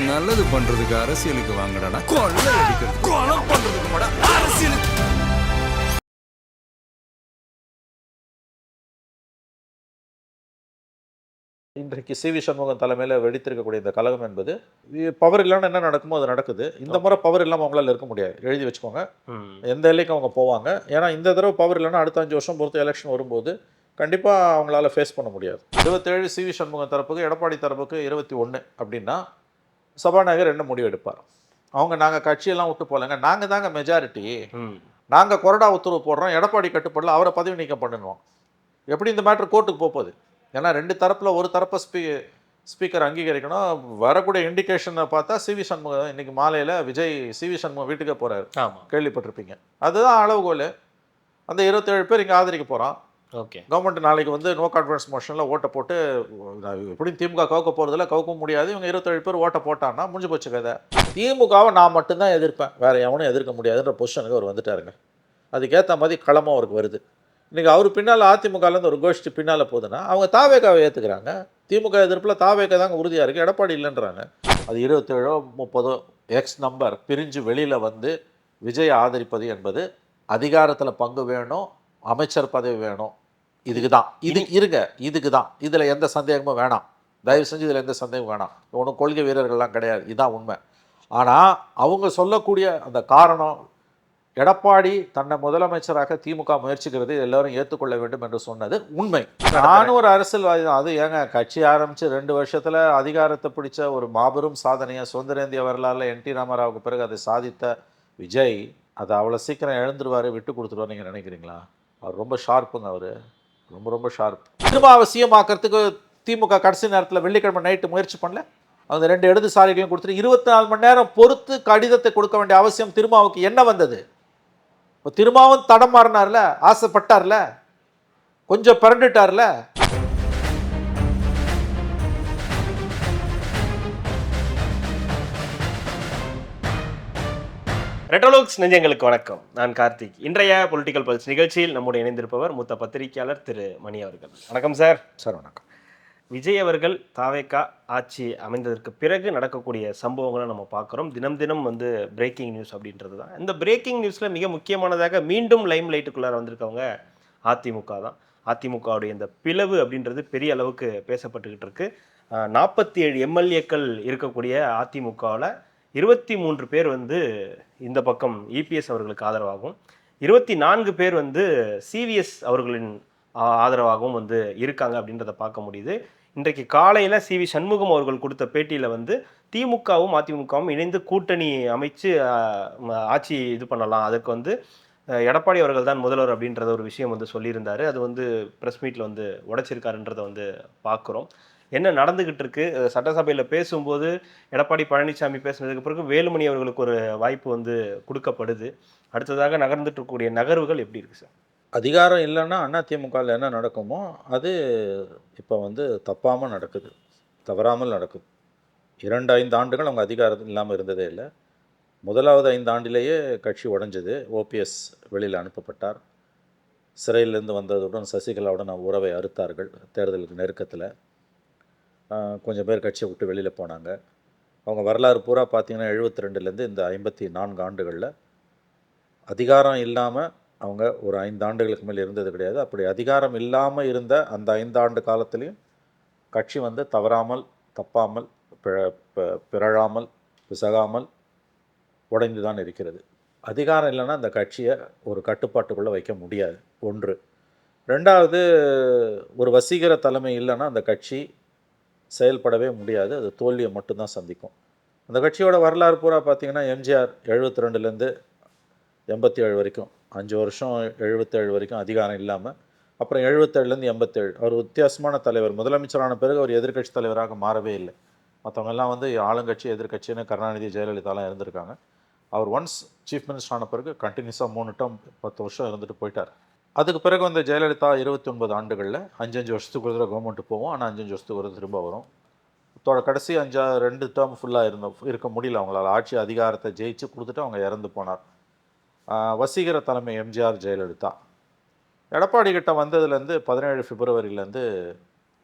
நல்லது பண்றதுக்கு அரசியலுக்கு வாங்கடா, கொள்ளை அடிக்கிறது கொலை பண்றதுக்கு மாடா அரசியலுக்கு. இன்றைக்கு சி வி சண்முகம் தலைமையில் வெடித்திருக்கக்கூடிய இந்த கழகம் என்பது பவர் இல்லைன்னா என்ன நடக்குமோ அது நடக்குது. இந்த முறை பவர் இல்லாமல் அவங்களால இருக்க முடியாது. எழுதி வச்சுக்கோங்க, எந்த எல்லைக்கும் அவங்க போவாங்க. ஏன்னா இந்த தடவை பவர் இல்லைன்னா அடுத்த 5 வருஷம் பொறுத்து எலெக்ஷன் வரும்போது கண்டிப்பாக அவங்களால ஃபேஸ் பண்ண முடியாது. 27 சி வி சண்முகம் தரப்புக்கு, எடப்பாடி தரப்புக்கு 21 அப்படின்னா சபாநாயகர் என்ன முடிவு எடுப்பார்? நாங்கள் கட்சியெல்லாம் விட்டு போகலைங்க, நாங்கள் தாங்க மெஜாரிட்டி, நாங்கள் கொறடா உத்தரவு போடுறோம், எடப்பாடி கட்டுப்படல, அவரை பதவி நீக்கம் பண்ணணும். எப்படி இந்த மேட்ரு கோர்ட்டுக்கு போகுது? ஏன்னா 2 தரப்பில் ஒரு தரப்பை ஸ்பீக்கர் அங்கீகரிக்கணும். வரக்கூடிய இண்டிகேஷனை பார்த்தா சி வி சண்முகம் இன்னைக்கு மாலையில் விஜய் சி வி சண்முகம் வீட்டுக்கே போகிறாரு, கேள்விப்பட்டிருப்பீங்க. அதுதான் அளவுகோல். அந்த 27 பேர் இங்கே ஆதரிக்க போகிறான். ஓகே, கவர்மெண்ட் நாளைக்கு வந்து நோ கான்ஃபிடன்ஸ் மோஷனில் ஓட்டை போட்டு, எப்படி திமுக கவுக்க போகிறதில்ல, கவுக்க முடியாது, இவங்க 27 பேர் ஓட்டை போட்டான்னா முடிஞ்சு போச்சு கதை. திமுகவை நான் மட்டும்தான் எதிர்ப்பேன், வேறு எவனும் எதிர்க்க முடியாதுன்ற பொசிஷனுக்கு அவர் வந்துட்டாருங்க. அதுக்கேற்ற மாதிரி களமும் அவருக்கு வருது. இன்றைக்கி அவர் பின்னால் அதிமுகலேருந்து ஒரு கோஷ்டி பின்னால் போகுதுன்னா அவங்க தாவேக்காவை ஏற்றுக்கிறாங்க. திமுக எதிர்ப்பில் தாவேக்கா தாங்க உறுதியாக இருக்குது, எடப்பாடி இல்லைன்றாங்க. அது 27 30 எக்ஸ் நம்பர் பிரிஞ்சு வெளியில் வந்து விஜய் ஆதரிப்பது என்பது அதிகாரத்தில் பங்கு வேணும், அமைச்சர் பதவி வேணும், இதுக்கு தான் இதுக்கு தான். இதில் எந்த சந்தேகமும் வேணாம், தயவு செஞ்சு இதில் எந்த சந்தேகமும் வேணாம். ஒன்றும் கொள்கை வீரர்கள்லாம் கிடையாது, இதுதான் உண்மை. ஆனால் அவங்க சொல்லக்கூடிய அந்த காரணம், எடப்பாடி தன்னை முதலமைச்சராக திமுக முயற்சிக்கிறது எல்லோரும் ஏற்றுக்கொள்ள வேண்டும் என்று சொன்னது உண்மை. நானும் ஒரு அரசியல்வாதி தான். அது ஏங்க கட்சி ஆரம்பித்து 2 வருஷத்தில் அதிகாரத்தை பிடிச்ச ஒரு மாபெரும் சாதனையை சுதந்திர இந்திய வரலாறுல என்டி ராமராவுக்கு பிறகு அதை சாதித்த விஜய் அதை அவ்வளோ சீக்கிரம் இழந்துருவார், விட்டு கொடுத்துருவார் நீங்கள் நினைக்கிறீங்களா? அவர் ரொம்ப ஷார்ப்புங்க, அவர் ரொம்ப ரொம்ப ஷார்ப். திரும்ப அவசியமாக்கிறதுக்கு திமுக கடைசி நேரத்தில் வெள்ளிக்கிழமை நைட்டு முயற்சி பண்ணல. அந்த 2 இடதுசாரிகளையும் கொடுத்துட்டு 24 மணி நேரம் பொறுத்து கடிதத்தை கொடுக்க வேண்டிய அவசியம் திருமாவுக்கு என்ன வந்தது? இப்போ திருமாவும் தடம் மாறினார்ல, ஆசைப்பட்டார்ல, கொஞ்சம் பிறண்டுட்டார்ல. ரெட்ரோலுக்ஸ் நெஞ்சங்களுக்கு வணக்கம். நான் கார்த்திக். இன்றைய பொலிட்டிக்கல் பல்ஸ் நிகழ்ச்சியில் நம்முடைய இணைந்திருப்பவர் மூத்த பத்திரிகையாளர் திரு மணி அவர்கள். வணக்கம் சார். சார் வணக்கம். விஜய் அவர்கள் தாவேக்கா ஆட்சி அமைந்ததற்கு பிறகு நடக்கக்கூடிய சம்பவங்களை நம்ம பார்க்குறோம். தினம் தினம் வந்து பிரேக்கிங் நியூஸ் அப்படின்றது தான். இந்த பிரேக்கிங் நியூஸில் மிக முக்கியமானதாக மீண்டும் லைம் லைட்டுக்குள்ளார வந்திருக்கவங்க அதிமுக தான். அதிமுகவுடைய இந்த பிளவு அப்படின்றது பெரிய அளவுக்கு பேசப்பட்டுக்கிட்டு இருக்கு. 47 எம்எல்ஏக்கள் இருக்கக்கூடிய அதிமுகவில் 23 பேர் வந்து இந்த பக்கம் இபிஎஸ் அவர்களுக்கு ஆதரவாகவும், 24 பேர் வந்து சிவிஎஸ் அவர்களின் ஆதரவாகவும் வந்து இருக்காங்க அப்படின்றத பார்க்க முடியுது. இன்றைக்கு காலையில் சி வி சண்முகம் அவர்கள் கொடுத்த பேட்டியில் வந்து திமுகவும் அதிமுகவும் இணைந்து கூட்டணி அமைச்சு ஆட்சி இது பண்ணலாம், அதுக்கு வந்து எடப்பாடி அவர்கள் தான் முதல்வர் அப்படின்றத ஒரு விஷயம் வந்து சொல்லியிருந்தார். அது வந்து ப்ரெஸ் மீட்டில் வந்து உடைச்சிருக்காருன்றதை வந்து பார்க்குறோம். என்ன நடந்துக்கிட்டு இருக்கு? சட்டசபையில் பேசும்போது எடப்பாடி பழனிசாமி பேசுனதுக்கு பிறகு வேலுமணி அவர்களுக்கு ஒரு வாய்ப்பு வந்து கொடுக்கப்படுது. அடுத்ததாக நகர்ந்துட்டு இருக்கக்கூடிய நகர்வுகள் எப்படி இருக்குது சார்? அதிகாரம் இல்லைன்னா அதிமுகவில் என்ன நடக்குமோ அது இப்போ வந்து தப்பாமல் நடக்குது, தவறாமல் நடக்குது. 2-5 ஆண்டுகள் அவங்க அதிகாரம் இல்லாமல் இருந்ததே இல்லை. முதலாவது 5 ஆண்டிலேயே கட்சி உடைஞ்சது. ஓபிஎஸ் வெளியில் அனுப்பப்பட்டார். சிறையிலேருந்து வந்ததுடன் சசிகலாவுடன் உறவை அறுத்தார்கள். தேர்தலுக்கு நெருக்கத்தில் கொஞ்சம் பேர் கட்சியை விட்டு வெளியில் போனாங்க. அவங்க வரலாறு பூரா பார்த்திங்கன்னா 72லேருந்து இந்த 54 ஆண்டுகளில் அதிகாரம் இல்லாமல் அவங்க ஒரு 5 ஆண்டுகளுக்கு மேல் இருந்தது கிடையாது. அப்படி அதிகாரம் இல்லாமல் இருந்த அந்த 5 ஆண்டு காலத்துலேயும் கட்சி வந்து தவறாமல், தப்பாமல், பிறழாமல், பிசகாமல் உடைந்து தான் இருக்கிறது. அதிகாரம் இல்லைன்னா அந்த கட்சியை ஒரு கட்டுப்பாட்டுக்குள்ளே வைக்க முடியாது, ஒன்று. 2வது, ஒரு வசீகர தலைமை இல்லைன்னா அந்த கட்சி செயல்படவே முடியாது, அது தோல்வியை மட்டும்தான் சந்திக்கும். அந்த கட்சியோட வரலாறு பூரா பார்த்திங்கன்னா எம்ஜிஆர் 72லேருந்து 87 வரைக்கும் 5 வருஷம், 77 வரைக்கும் அதிகாரம் இல்லாமல், அப்புறம் 77லேருந்து 87 அவர் வித்தியாசமான தலைவர். முதலமைச்சரான பிறகு அவர் எதிர்கட்சி தலைவராக மாறவே இல்லை. மற்றவங்கெல்லாம் வந்து ஆளுங்கட்சி எதிர்கட்சின்னு கருணாநிதி ஜெயலலிதாலாம் இருந்திருக்காங்க. அவர் ஒன்ஸ் சீஃப் மினிஸ்டர் ஆன பிறகு கண்டினியூஸாக 3 டேர்ம் 10 வருஷம் இருந்துட்டு போயிட்டார். அதுக்கு பிறகு வந்து ஜெயலலிதா 29 ஆண்டுகளில் 5 வருஷத்துக்கு ஒரு தடவை கவர்மெண்ட்டு போவோம், ஆனால் 5 வருஷத்துக்கு ஒரு திரும்ப வரும். கடைசி 2 டேர்ம் ஃபுல்லாக இருக்க முடியல அவங்களால. ஆட்சி அதிகாரத்தை ஜெயிச்சு கொடுத்துட்டு அவங்க இறந்து போனார். வசீகர தலைமை எம்ஜிஆர், ஜெயலலிதா. எடப்பாடி கிட்ட வந்ததுலேருந்து 17 பிப்ரவரியிலேருந்து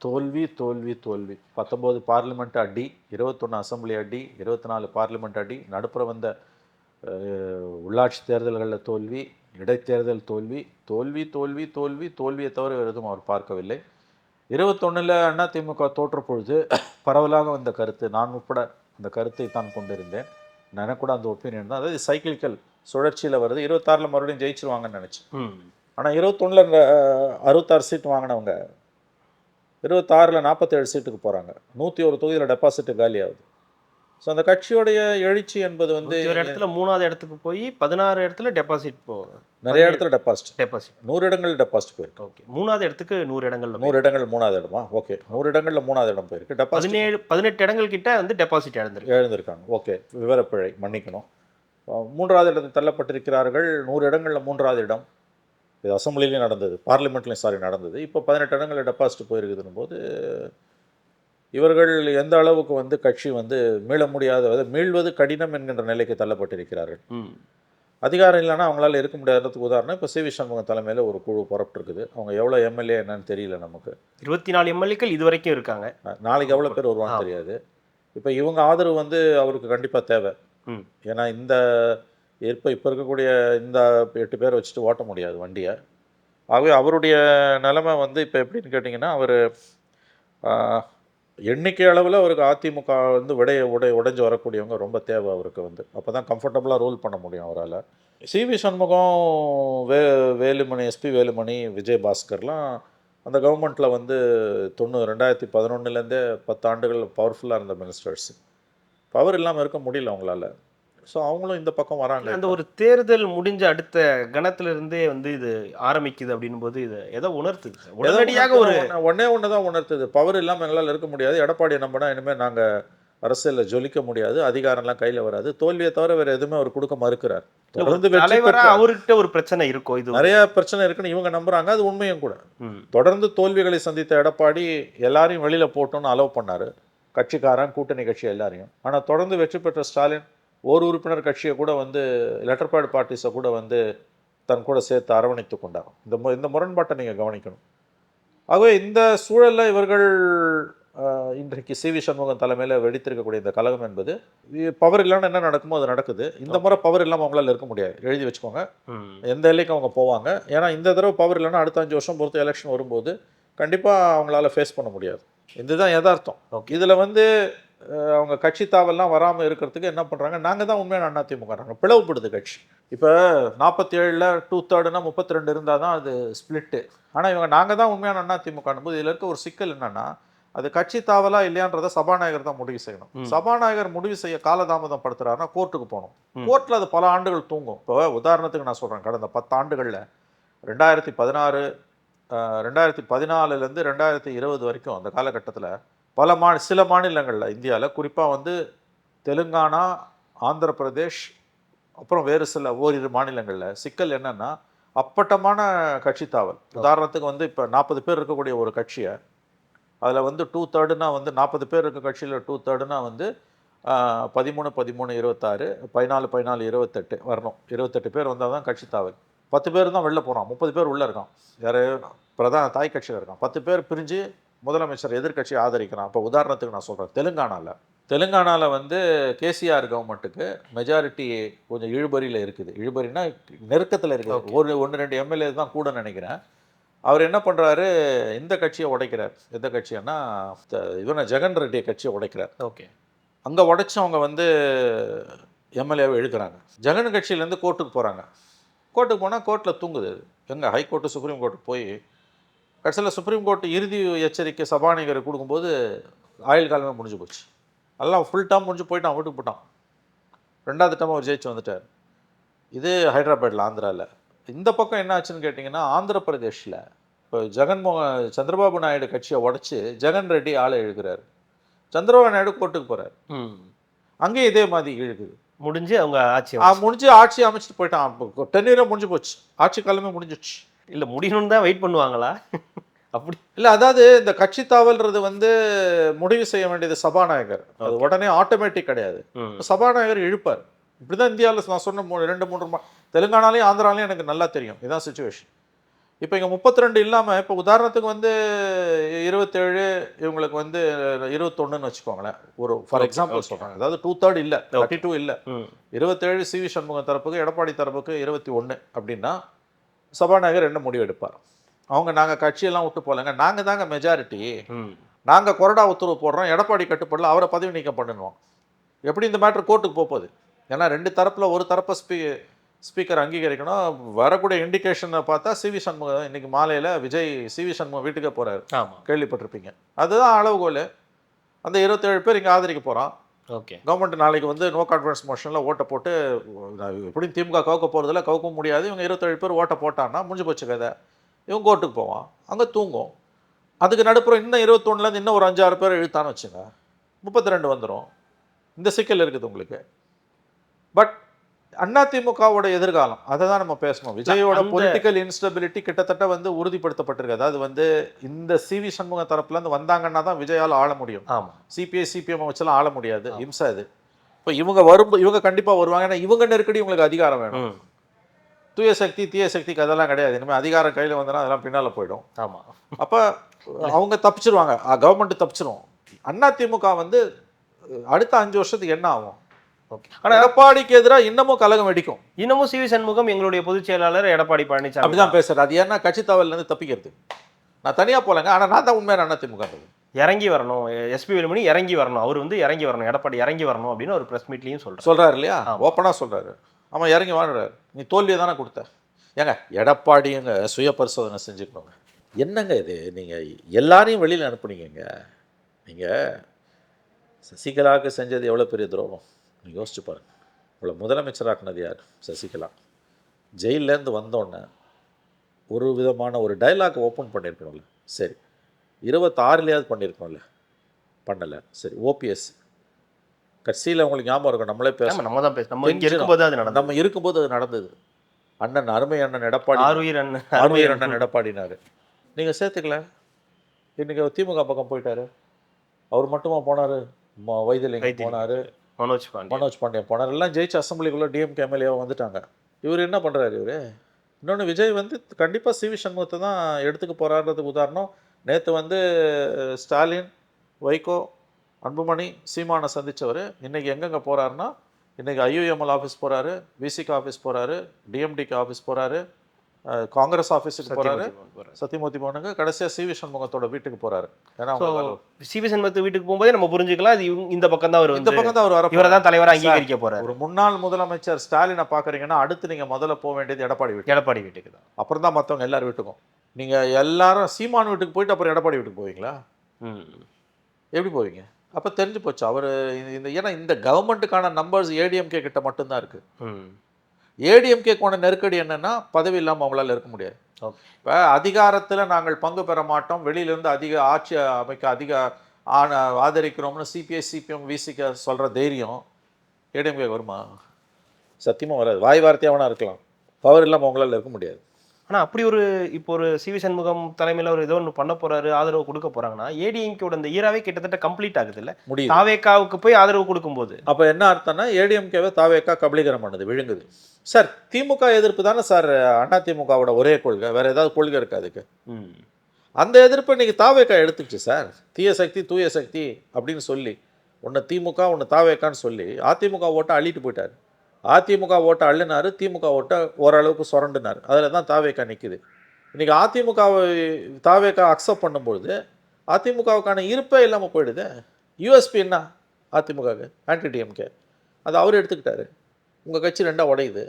தோல்வி தோல்வி தோல்வி. 19 பார்லிமெண்ட் அடி, 21 அசெம்பிளி அடி, 24 பார்லிமெண்ட் அடி, நடுப்புற வந்த உள்ளாட்சி தேர்தல்களில் தோல்வி, இடைத்தேர்தல் தோல்வி, தோல்வி தோல்வி தோல்வி தோல்வியை தவிர வேறு எதுவும் அவர் பார்க்கவில்லை. 21 அதிமுக தோற்ற பொழுது பரவலாக வந்த கருத்து, நான் உட்பட அந்த கருத்தை தான் கொண்டிருந்தேன். எனக்கு கூட அந்த ஒப்பீனியன் தான். அதாவது சைக்கிளிக்கல் சுழற்சியில் வருது. 26 மறுபடியும் ஜெயிச்சிருவாங்கன்னு நினச்சேன். ஆனால் 21 66 சீட் வாங்கினவங்க 26 47 சீட்டுக்கு போகிறாங்க. 101 தொகுதியில் டெபாசிட் காலி ஆகுது. ஸோ அந்த கட்சியோடைய எழுச்சி என்பது வந்து ஒரு இடத்துல 3வது இடத்துக்கு போய் 16 இடத்துல டெபாசிட் நிறைய இடத்துல டெபாசிட் 100 இடங்கள் டெபாசிட் போயிருக்கு. ஓகே, 3வது இடத்துக்கு 100 இடங்கள்ல 100 இடங்கள் 3வது இடமா? ஓகே, 100 இடங்களில் 3வது இடம் போயிருக்கு. டெபாசிட் 18 இடங்கள் கிட்ட வந்து டெபாசிட் எழுந்திருக்காங்க. ஓகே, விவரப்பிழை, மன்னிக்கணும். 3வது இடத்தில் தள்ளப்பட்டிருக்கிறார்கள். 100 இடங்களில் 3வது இடம். இது அசம்பிளிலையும் நடந்தது, பார்லிமெண்ட்லையும் நடந்தது. இப்போ 18 இடங்களில் டெபாசிட் போயிருக்குதுன்னு போது இவர்கள் எந்த அளவுக்கு வந்து கட்சி வந்து மீள முடியாத, மீள்வது கடினம் என்கின்ற நிலைக்கு தள்ளப்பட்டிருக்கிறார்கள். அதிகாரம் இல்லைன்னா அவங்களால இருக்க முடியாததுக்கு உதாரணம் இப்போ சி.வி. சண்முகம் தலைமையில் ஒரு குழு புறப்பட்டுருக்குது. அவங்க எவ்வளோ எம்எல்ஏ என்னன்னு தெரியல நமக்கு. 24 எம்எல்ஏக்கள் இது வரைக்கும் இருக்காங்க. நாளைக்கு எவ்வளோ பேர் வருவான்னு தெரியாது. இப்போ இவங்க ஆதரவு வந்து அவருக்கு கண்டிப்பாக தேவை. ஏன்னா இப்போ இருக்கக்கூடிய இந்த 8 பேரை வச்சுட்டு ஓட்ட முடியாது வண்டியை. ஆகவே அவருடைய நிலைமை வந்து இப்போ எப்படின்னு கேட்டிங்கன்னா, அவர் எண்ணிக்கை அளவில் அவருக்கு அதிமுக வந்து உடைஞ்சு வரக்கூடியவங்க ரொம்ப தேவை அவருக்கு வந்து. அப்போ தான் கம்ஃபர்டபுளாக ரூல் பண்ண முடியும் அவரால். சி.வி. சண்முகம், வேலுமணி, எஸ்பி வேலுமணி, விஜயபாஸ்கர்லாம் அந்த கவர்மெண்ட்டில் வந்து 2011 10 ஆண்டுகள் பவர்ஃபுல்லாக இருந்த மினிஸ்டர்ஸ். பவர் இல்லாமல் இருக்க முடியல அவங்களால. ஸோ அவங்களும் இந்த பக்கம் வராங்க. அந்த ஒரு தேர்தல் முடிஞ்ச அடுத்த கணத்திலிருந்தே வந்து இது ஆரம்பிக்குது அப்படின் போது இது எதை உணர்த்துது? உடனடியாக ஒன்று தான் உணர்த்துது. பவர் இல்லாமல் எங்களால் இருக்க முடியாது. எடப்பாடியை நம்பினா இனிமேல் நாங்கள் அரசியலில் ஜொலிக்க முடியாது, அதிகாரம்லாம் கையில் வராது. தோல்வியை தவிர வேறு எதுவுமே அவர் கொடுக்க மறுக்கிறார். தொடர்ந்து அவர்கிட்ட ஒரு பிரச்சனை இருக்கும், இது நிறைய பிரச்சனை இருக்குன்னு இவங்க நம்புறாங்க. அது உண்மையும் கூட. தொடர்ந்து தோல்விகளை சந்தித்த எடப்பாடி எல்லாரையும் வெளியில் போட்டோன்னு அலோவ் பண்ணார், கட்சிக்காரன், கூட்டணி கட்சி எல்லாரையும். ஆனால் தொடர்ந்து வெற்றி பெற்ற ஸ்டாலின் ஒரு உறுப்பினர் கட்சியை கூட வந்து லெட்டர் பேட் பார்ட்டிஸை கூட வந்து தன் கூட சேர்த்து அரவணைத்து கொண்டார். இந்த முரண்பாட்டை நீங்கள் கவனிக்கணும். ஆகவே இந்த சூழலில் இவர்கள் இன்றைக்கு சி.வி. சண்முகம் தலைமையில் வெடித்திருக்கக்கூடிய இந்த கழகம் என்பது பவர் இல்லைன்னா என்ன நடக்குமோ அது நடக்குது. இந்த முறை பவர் இல்லாமல் அவங்களால இருக்க முடியாது. எழுதி வச்சுக்கோங்க, எந்த எல்லைக்கும் அவங்க போவாங்க. ஏன்னா இந்த தடவை பவர் இல்லைன்னா அடுத்த 5 வருஷம் பொறுத்த எலெக்ஷன் வரும்போது கண்டிப்பாக அவங்களால ஃபேஸ் பண்ண முடியாது. இதுதான் யதார்த்தம். இதில் வந்து அவங்க கட்சி தாவெல்லாம் வராமல் இருக்கிறதுக்கு என்ன பண்ணுறாங்க, நாங்கள் தான் உண்மையான அதிமுக பிளவுபடுது கட்சி. இப்போ 47ல் 2/3 32 இருந்தால் தான் அது ஸ்பிளிட்டு. ஆனால் இவங்க நாங்கள் தான் உண்மையான அதிமுக போது இதில் இருக்க ஒரு சிக்கல் என்னென்னா, அது கட்சி தாவலா இல்லையான்றதை சபாநாயகர் தான் முடிவு செய்யணும். சபாநாயகர் முடிவு செய்ய காலதாமதம் படுத்துறாருன்னா கோர்ட்டுக்கு போகணும். கோர்ட்டில் அது பல ஆண்டுகள் தூங்கும். இப்போ உதாரணத்துக்கு நான் சொல்கிறேன், கடந்த 10 ஆண்டுகளில் 2016 2014 2020 வரைக்கும் அந்த காலகட்டத்தில் சில மாநிலங்களில் இந்தியாவில், குறிப்பாக வந்து தெலுங்கானா, ஆந்திர பிரதேஷ், அப்புறம் வேறு சில ஓரிரு மாநிலங்களில் சிக்கல் என்னென்னா அப்பட்டமான கட்சி தாவல். உதாரணத்துக்கு வந்து இப்போ 40 பேர் இருக்கக்கூடிய ஒரு கட்சியை அதில் வந்து 2/3 வந்து 40 பேர் இருக்க கட்சியில் 2/3 வந்து 13 13 26 14 14 28 வரணும். 28 பேர் வந்தால் தான் கட்சி தாவல். 10 பேர் தான் வெளில போகிறான், 30 பேர் உள்ளே இருக்கான், யார் பிரதான தாய் கட்சியில் இருக்கான். 10 பேர் பிரிஞ்சு முதலமைச்சர் எதிர்கட்சியை ஆதரிக்கிறான். இப்போ உதாரணத்துக்கு நான் சொல்கிறேன், தெலுங்கானாவில் வந்து கேசிஆர் கவர்மெண்ட்டுக்கு மெஜாரிட்டி கொஞ்சம் இழுபறியில் இருக்குது. இழுபறினா நெருக்கத்தில் இருக்குது. 1-2 எம்எல்ஏ தான் கூட நினைக்கிறேன். அவர் என்ன பண்ணுறாரு, இந்த கட்சியை உடைக்கிறார். எந்த கட்சின்னா இவனை ஜெகன் ரெட்டி கட்சியை உடைக்கிறார். ஓகே, அங்கே உடைச்சி அவங்க வந்து எம்எல்ஏவை இழுக்கிறாங்க. ஜெகன் கட்சியிலேருந்து கோர்ட்டுக்கு போகிறாங்க. கோர்ட்டுக்கு போனால் கோர்ட்டில் தூங்குது. எங்கே ஹைகோர்ட்டு சுப்ரீம் கோர்ட்டுக்கு போய் கடைசியில் சுப்ரீம் கோர்ட்டு இறுதி எச்சரிக்கை சபாநாயகர் கொடுக்கும்போது ஆயுள் காலமே முடிஞ்சு போச்சு. எல்லாம் ஃபுல் டேர்ம் முடிஞ்சு போயிட்டான், வீட்டுக்கு போட்டான். 2வது டேர்ம் அவர் ஜெயிச்சு வந்துட்டார். இது ஹைதராபாத்தில், ஆந்திராவில். இந்த பக்கம் என்ன ஆச்சுன்னு கேட்டிங்கன்னா, ஆந்திர பிரதேஷில் இப்போ சந்திரபாபு நாயுடு கட்சியை உடச்சி ஜெகன் ரெட்டி ஆளை இழுக்கிறார். சந்திரபாபு நாயுடு கோர்ட்டுக்கு போகிறார். அங்கேயும் இதே மாதிரி இழுக்குது. முடிஞ்சு அவங்க ஆட்சி அமைச்சிட்டு போயிட்டான். டென்னியரே முடிஞ்சு போச்சு, ஆட்சி காலமே முடிஞ்சிச்சு. இல்லை முடியணும்னு தான் வெயிட் பண்ணுவாங்களா? அப்படி இல்லை, அதாவது இந்த கட்சி தாவல்றது வந்து முடிவு செய்ய வேண்டியது சபாநாயகர். அது உடனே ஆட்டோமேட்டிக் கிடையாது. சபாநாயகர் இழுப்பார். இப்படி தான் இந்தியாவில் நான் சொன்ன 2-3 தெலுங்கானாலையும் ஆந்திராலையும் எனக்கு நல்லா தெரியும். இதுதான் சுச்சுவேஷன். இப்போ இங்கே 32 இல்லாமல் இப்போ உதாரணத்துக்கு வந்து 27 இவங்களுக்கு வந்து 21ன்னு வச்சுக்கோங்களேன். ஒரு ஃபார் எக்ஸாம்பிள் சொல்கிறாங்க. அதாவது 2/3 இல்லை, 32 இல்லை, 27 சிவி சண்முகம் தரப்புக்கு, எடப்பாடி தரப்புக்கு 21 அப்படின்னா சபாநாயகர் என்ன முடிவு எடுப்பார்? அவங்க நாங்கள் கட்சியெல்லாம் விட்டு போகலங்க, நாங்கள் தாங்க மெஜாரிட்டி, நாங்கள் கொறடா உத்தரவு போடுறோம், எடப்பாடி கட்டுப்படல, அவரை பதவி நீக்கம் பண்ணணும். எப்படி இந்த மேட்ரு கோர்ட்டுக்கு போகுது? ஏன்னா 2 தரப்பில் ஒரு தரப்பை ஸ்பீக்கர் அங்கீகரிக்கணும். வரக்கூடிய இண்டிகேஷனை பார்த்தா சிவி சண்முகம் இன்னைக்கு மாலையில் விஜய் சிவி சண்முகம் வீட்டுக்கே போகிறாரு, கேள்விப்பட்டிருப்பீங்க. அதுதான் அளவுகோல். அந்த 27 பேர் இங்கே ஆதரிக்க போகிறான். ஓகே, கவர்மெண்ட் நாளைக்கு வந்து நோ கான்ஃபிடன்ஸ் மோஷனில் ஓட்டை போட்டு எப்படியும் திமுக கவுக்க போகிறதில்ல, கவுக்கவும் முடியாது, இவங்க 27 பேர் ஓட்டை போட்டான்னா முடிஞ்சு போச்சு கதை. இவங்க கோர்ட்டுக்கு போவான், அங்கே தூங்கும். அதுக்கு நடுப்புறம் இன்னும் 21லேருந்து இன்னும் ஒரு 5-6 பேர் இழுத்தான்னு வச்சுங்க, 32 வந்துடும். இந்த சிக்கல் இருக்குது உங்களுக்கு. பட் அதிமுகவோட எதிர்காலம் அதை தான் நம்ம பேசணும். விஜயோட பொலிட்டிக்கல் இன்ஸ்டபிலிட்டி கிட்டத்தட்ட வந்து உறுதிப்படுத்தப்பட்டிருக்கு. அதாவது வந்து இந்த சிவி சண்முக தரப்புலேருந்து வந்தாங்கன்னா தான் விஜயால் ஆள முடியும். ஆமாம், சிபிஐ சிபிஎம் வச்செல்லாம் ஆள முடியாது, இம்சா இது. இப்போ இவங்க கண்டிப்பாக வருவாங்க. ஏன்னா இவங்க நெருக்கடி உங்களுக்கு அதிகாரம் வேணும். தூய சக்தி தீய சக்திக்கு அதெல்லாம் கிடையாது. இனிமேல் அதிகாரம் கையில் வந்தனா அதெல்லாம் பின்னால் போயிடும். ஆமாம், அப்போ அவங்க தப்பிச்சிருவாங்க, கவர்மெண்ட் தப்பிச்சிரும். அதிமுக வந்து அடுத்த 5 வருஷத்துக்கு என்ன ஆகும்? ஆனால் எடப்பாடிக்கு எதிராக இன்னமும் கலகம் வெடிக்கும். இன்னமும் சிவி சண்முகம் எங்களுடைய பொதுச் செயலாளர் எடப்பாடி பழனிசாமி அப்படிதான் பேசுறாரு. அது ஏன்னா கட்சி தவறிலேருந்து தப்பிக்கிறது. நான் தனியாக போலங்க, ஆனால் நான் தான் உண்மையான அதிமுக. இறங்கி வரணும், எஸ்பி வேலுமணி இறங்கி வரணும், அவர் வந்து இறங்கி வரணும், எடப்பாடி இறங்கி வரணும் அப்படின்னு ஒரு ப்ரெஸ் மீட்லையும் சொல்றாரு இல்லையா? ஓப்பனாக சொல்றாரு. ஆமாம், இறங்கி வாழ்றாரு. நீ தோல்வியை தானே கொடுத்த. ஏங்க எடப்பாடிங்க சுய பரிசோதனை செஞ்சுக்கணுங்க. என்னங்க இது, நீங்கள் எல்லாரையும் வெளியில் அனுப்புனீங்க. நீங்கள் சசிகலாவுக்கு செஞ்சது எவ்வளோ பெரிய துரோகம் நீங்கள் யோசிச்சு பாருங்கள். இவ்வளோ முதலமைச்சராக்குனது யார்? சசிகலா. ஜெயிலேருந்து வந்தோடனே ஒரு விதமான ஒரு டைலாக் ஓப்பன் பண்ணியிருக்கணும்ல. சரி, 26லேயாவது பண்ணியிருக்கணும்ல, பண்ணலை. சரி, ஓபிஎஸ் கட்சியில் உங்களுக்கு ஞாபகம் இருக்கும், நம்மளே பேச நம்ம தான் பேச நம்ம இருக்கும்போது அது நடந்தது. அண்ணன் அருமை அண்ணன் எடப்பாடி, ஆறுயிர் அண்ணன் எடப்பாடினாரு. நீங்கள் சேர்த்துக்கல. இன்றைக்கி திமுக பக்கம் போயிட்டாரு. அவர் மட்டுமா போனார்? வைத்தியலிங்கம் போனார், மனோஜ் பாண்டியன் போனார். எல்லாம் ஜெயிச்சு அசம்பிளிக்குள்ளே டிஎம்கே எம்எல்ஏவாக வந்துட்டாங்க. இவர் என்ன பண்ணுறாரு? இவர் இன்னொன்று, விஜய் வந்து கண்டிப்பாக சிவி சண்முகத்தை தான் எடுத்துக்க போகிறான்றதுக்கு உதாரணம், நேற்று வந்து ஸ்டாலின், வைகோ, அன்புமணி, சீமானை சந்தித்தவர் இன்றைக்கி எங்கெங்கே போகிறாருன்னா, இன்றைக்கி ஐயுஎம்எல் ஆஃபீஸ் போகிறாரு, விசிகா ஆஃபீஸ் போகிறாரு, டிஎம்டிக்கு ஆஃபீஸ் போகிறாரு, காங்கிரஸ் ஆஃபீஸுக்கு போகிறாரு, சத்தியமூர்த்தி பவனுக்கு, கடைசியாக சிவி சண்முகத்தோட வீட்டுக்கு போகிறாரு. ஏன்னா சிவி சண்முகத்து வீட்டுக்கு போகும்போதே நம்ம புரிஞ்சுக்கலாம் இது இந்த பக்கம் தான் இந்த பக்கம் தான் அவர் வர, இவரை தான் தலைவராக அங்கீகரிக்க போகிறார். ஒரு முன்னாள் முதலமைச்சர் ஸ்டாலினை பார்க்குறீங்கன்னா அடுத்து நீங்கள் முதல்ல போக வேண்டியது எடப்பாடி வீட்டுக்கு தான். அப்புறம் தான் மற்றவங்க எல்லாரும் வீட்டுக்கும். நீங்கள் எல்லாரும் சீமான் வீட்டுக்கு போயிட்டு அப்புறம் எடப்பாடி வீட்டுக்கு போவீங்களா? எப்படி போவீங்க? அப்போ தெரிஞ்சு போச்சு அவர் ஏன்னா இந்த கவர்மெண்ட்டுக்கான நம்பர்ஸ் ஏடிஎம்கே கிட்ட மட்டும்தான் இருக்குது. ஏடிஎம்கே கொண்ட நெருக்கடி என்னென்னா, பதவி இல்லாமல் அவங்களால இருக்க முடியாது. இப்போ அதிகாரத்தில் நாங்கள் பங்கு பெற மாட்டோம், வெளியிலேருந்து ஆட்சி அமைக்க ஆதரிக்கிறோம்னு சிபிஐ சிபிஎம் விசிக சொல்கிற தைரியம் ஏடிஎம்கே வருமா? சத்தியமாக வராது. வாய் வார்த்தையாக வேணா இருக்கலாம், பவர் இல்லாமல் அவங்களால இருக்க முடியாது. ஆனால் அப்படி இப்போ ஒரு சிவி சண்முகம் தலைமையில் ஒரு ஏதோ ஒன்று பண்ண போகிறாரு, ஆதரவு கொடுக்க போகிறாங்கன்னா, ஏடிஎம்கேவோட இந்த ஈராவே கிட்டத்தட்ட கம்ப்ளீட் ஆகுது இல்லை? முடியும். தாவேக்காவுக்கு போய் ஆதரவு கொடுக்கும்போது அப்போ என்ன அர்த்தம்னா, ஏடிஎம்கேவை தாவேக்கா கபலீகரம் பண்ணுது, விழுங்குது. சார், திமுக எதிர்ப்பு தானே சார் அதிமுகவோட ஒரே கொள்கை, வேறு ஏதாவது கொள்கை இருக்குது அதுக்கு? அந்த எதிர்ப்பை இன்றைக்கி தாவேக்கா எடுத்துக்கிச்சு சார். தீய சக்தி தூய சக்தி அப்படின்னு சொல்லி ஒன்று திமுக ஒன்று தாவேக்கான்னு சொல்லி அதிமுக ஓட்டை அள்ளிட்டு போயிட்டார். அதிமுக ஓட்டை அள்ளினார், திமுக ஓட்டை ஓரளவுக்கு சுரண்டினார். அதில் தான் தாவேக்கா நிற்குது. இன்றைக்கி அதிமுகவை தாவேக்கா அக்செப்ட் பண்ணும்பொழுது அதிமுகவுக்கான இருப்பே இல்லாமல் போயிடுது. யூஎஸ்பி என்ன அதிமுகவுக்கு? Anti DMK. அதை அவர் எடுத்துக்கிட்டாரு. உங்கள் கட்சி ரெண்டாக உடையுது.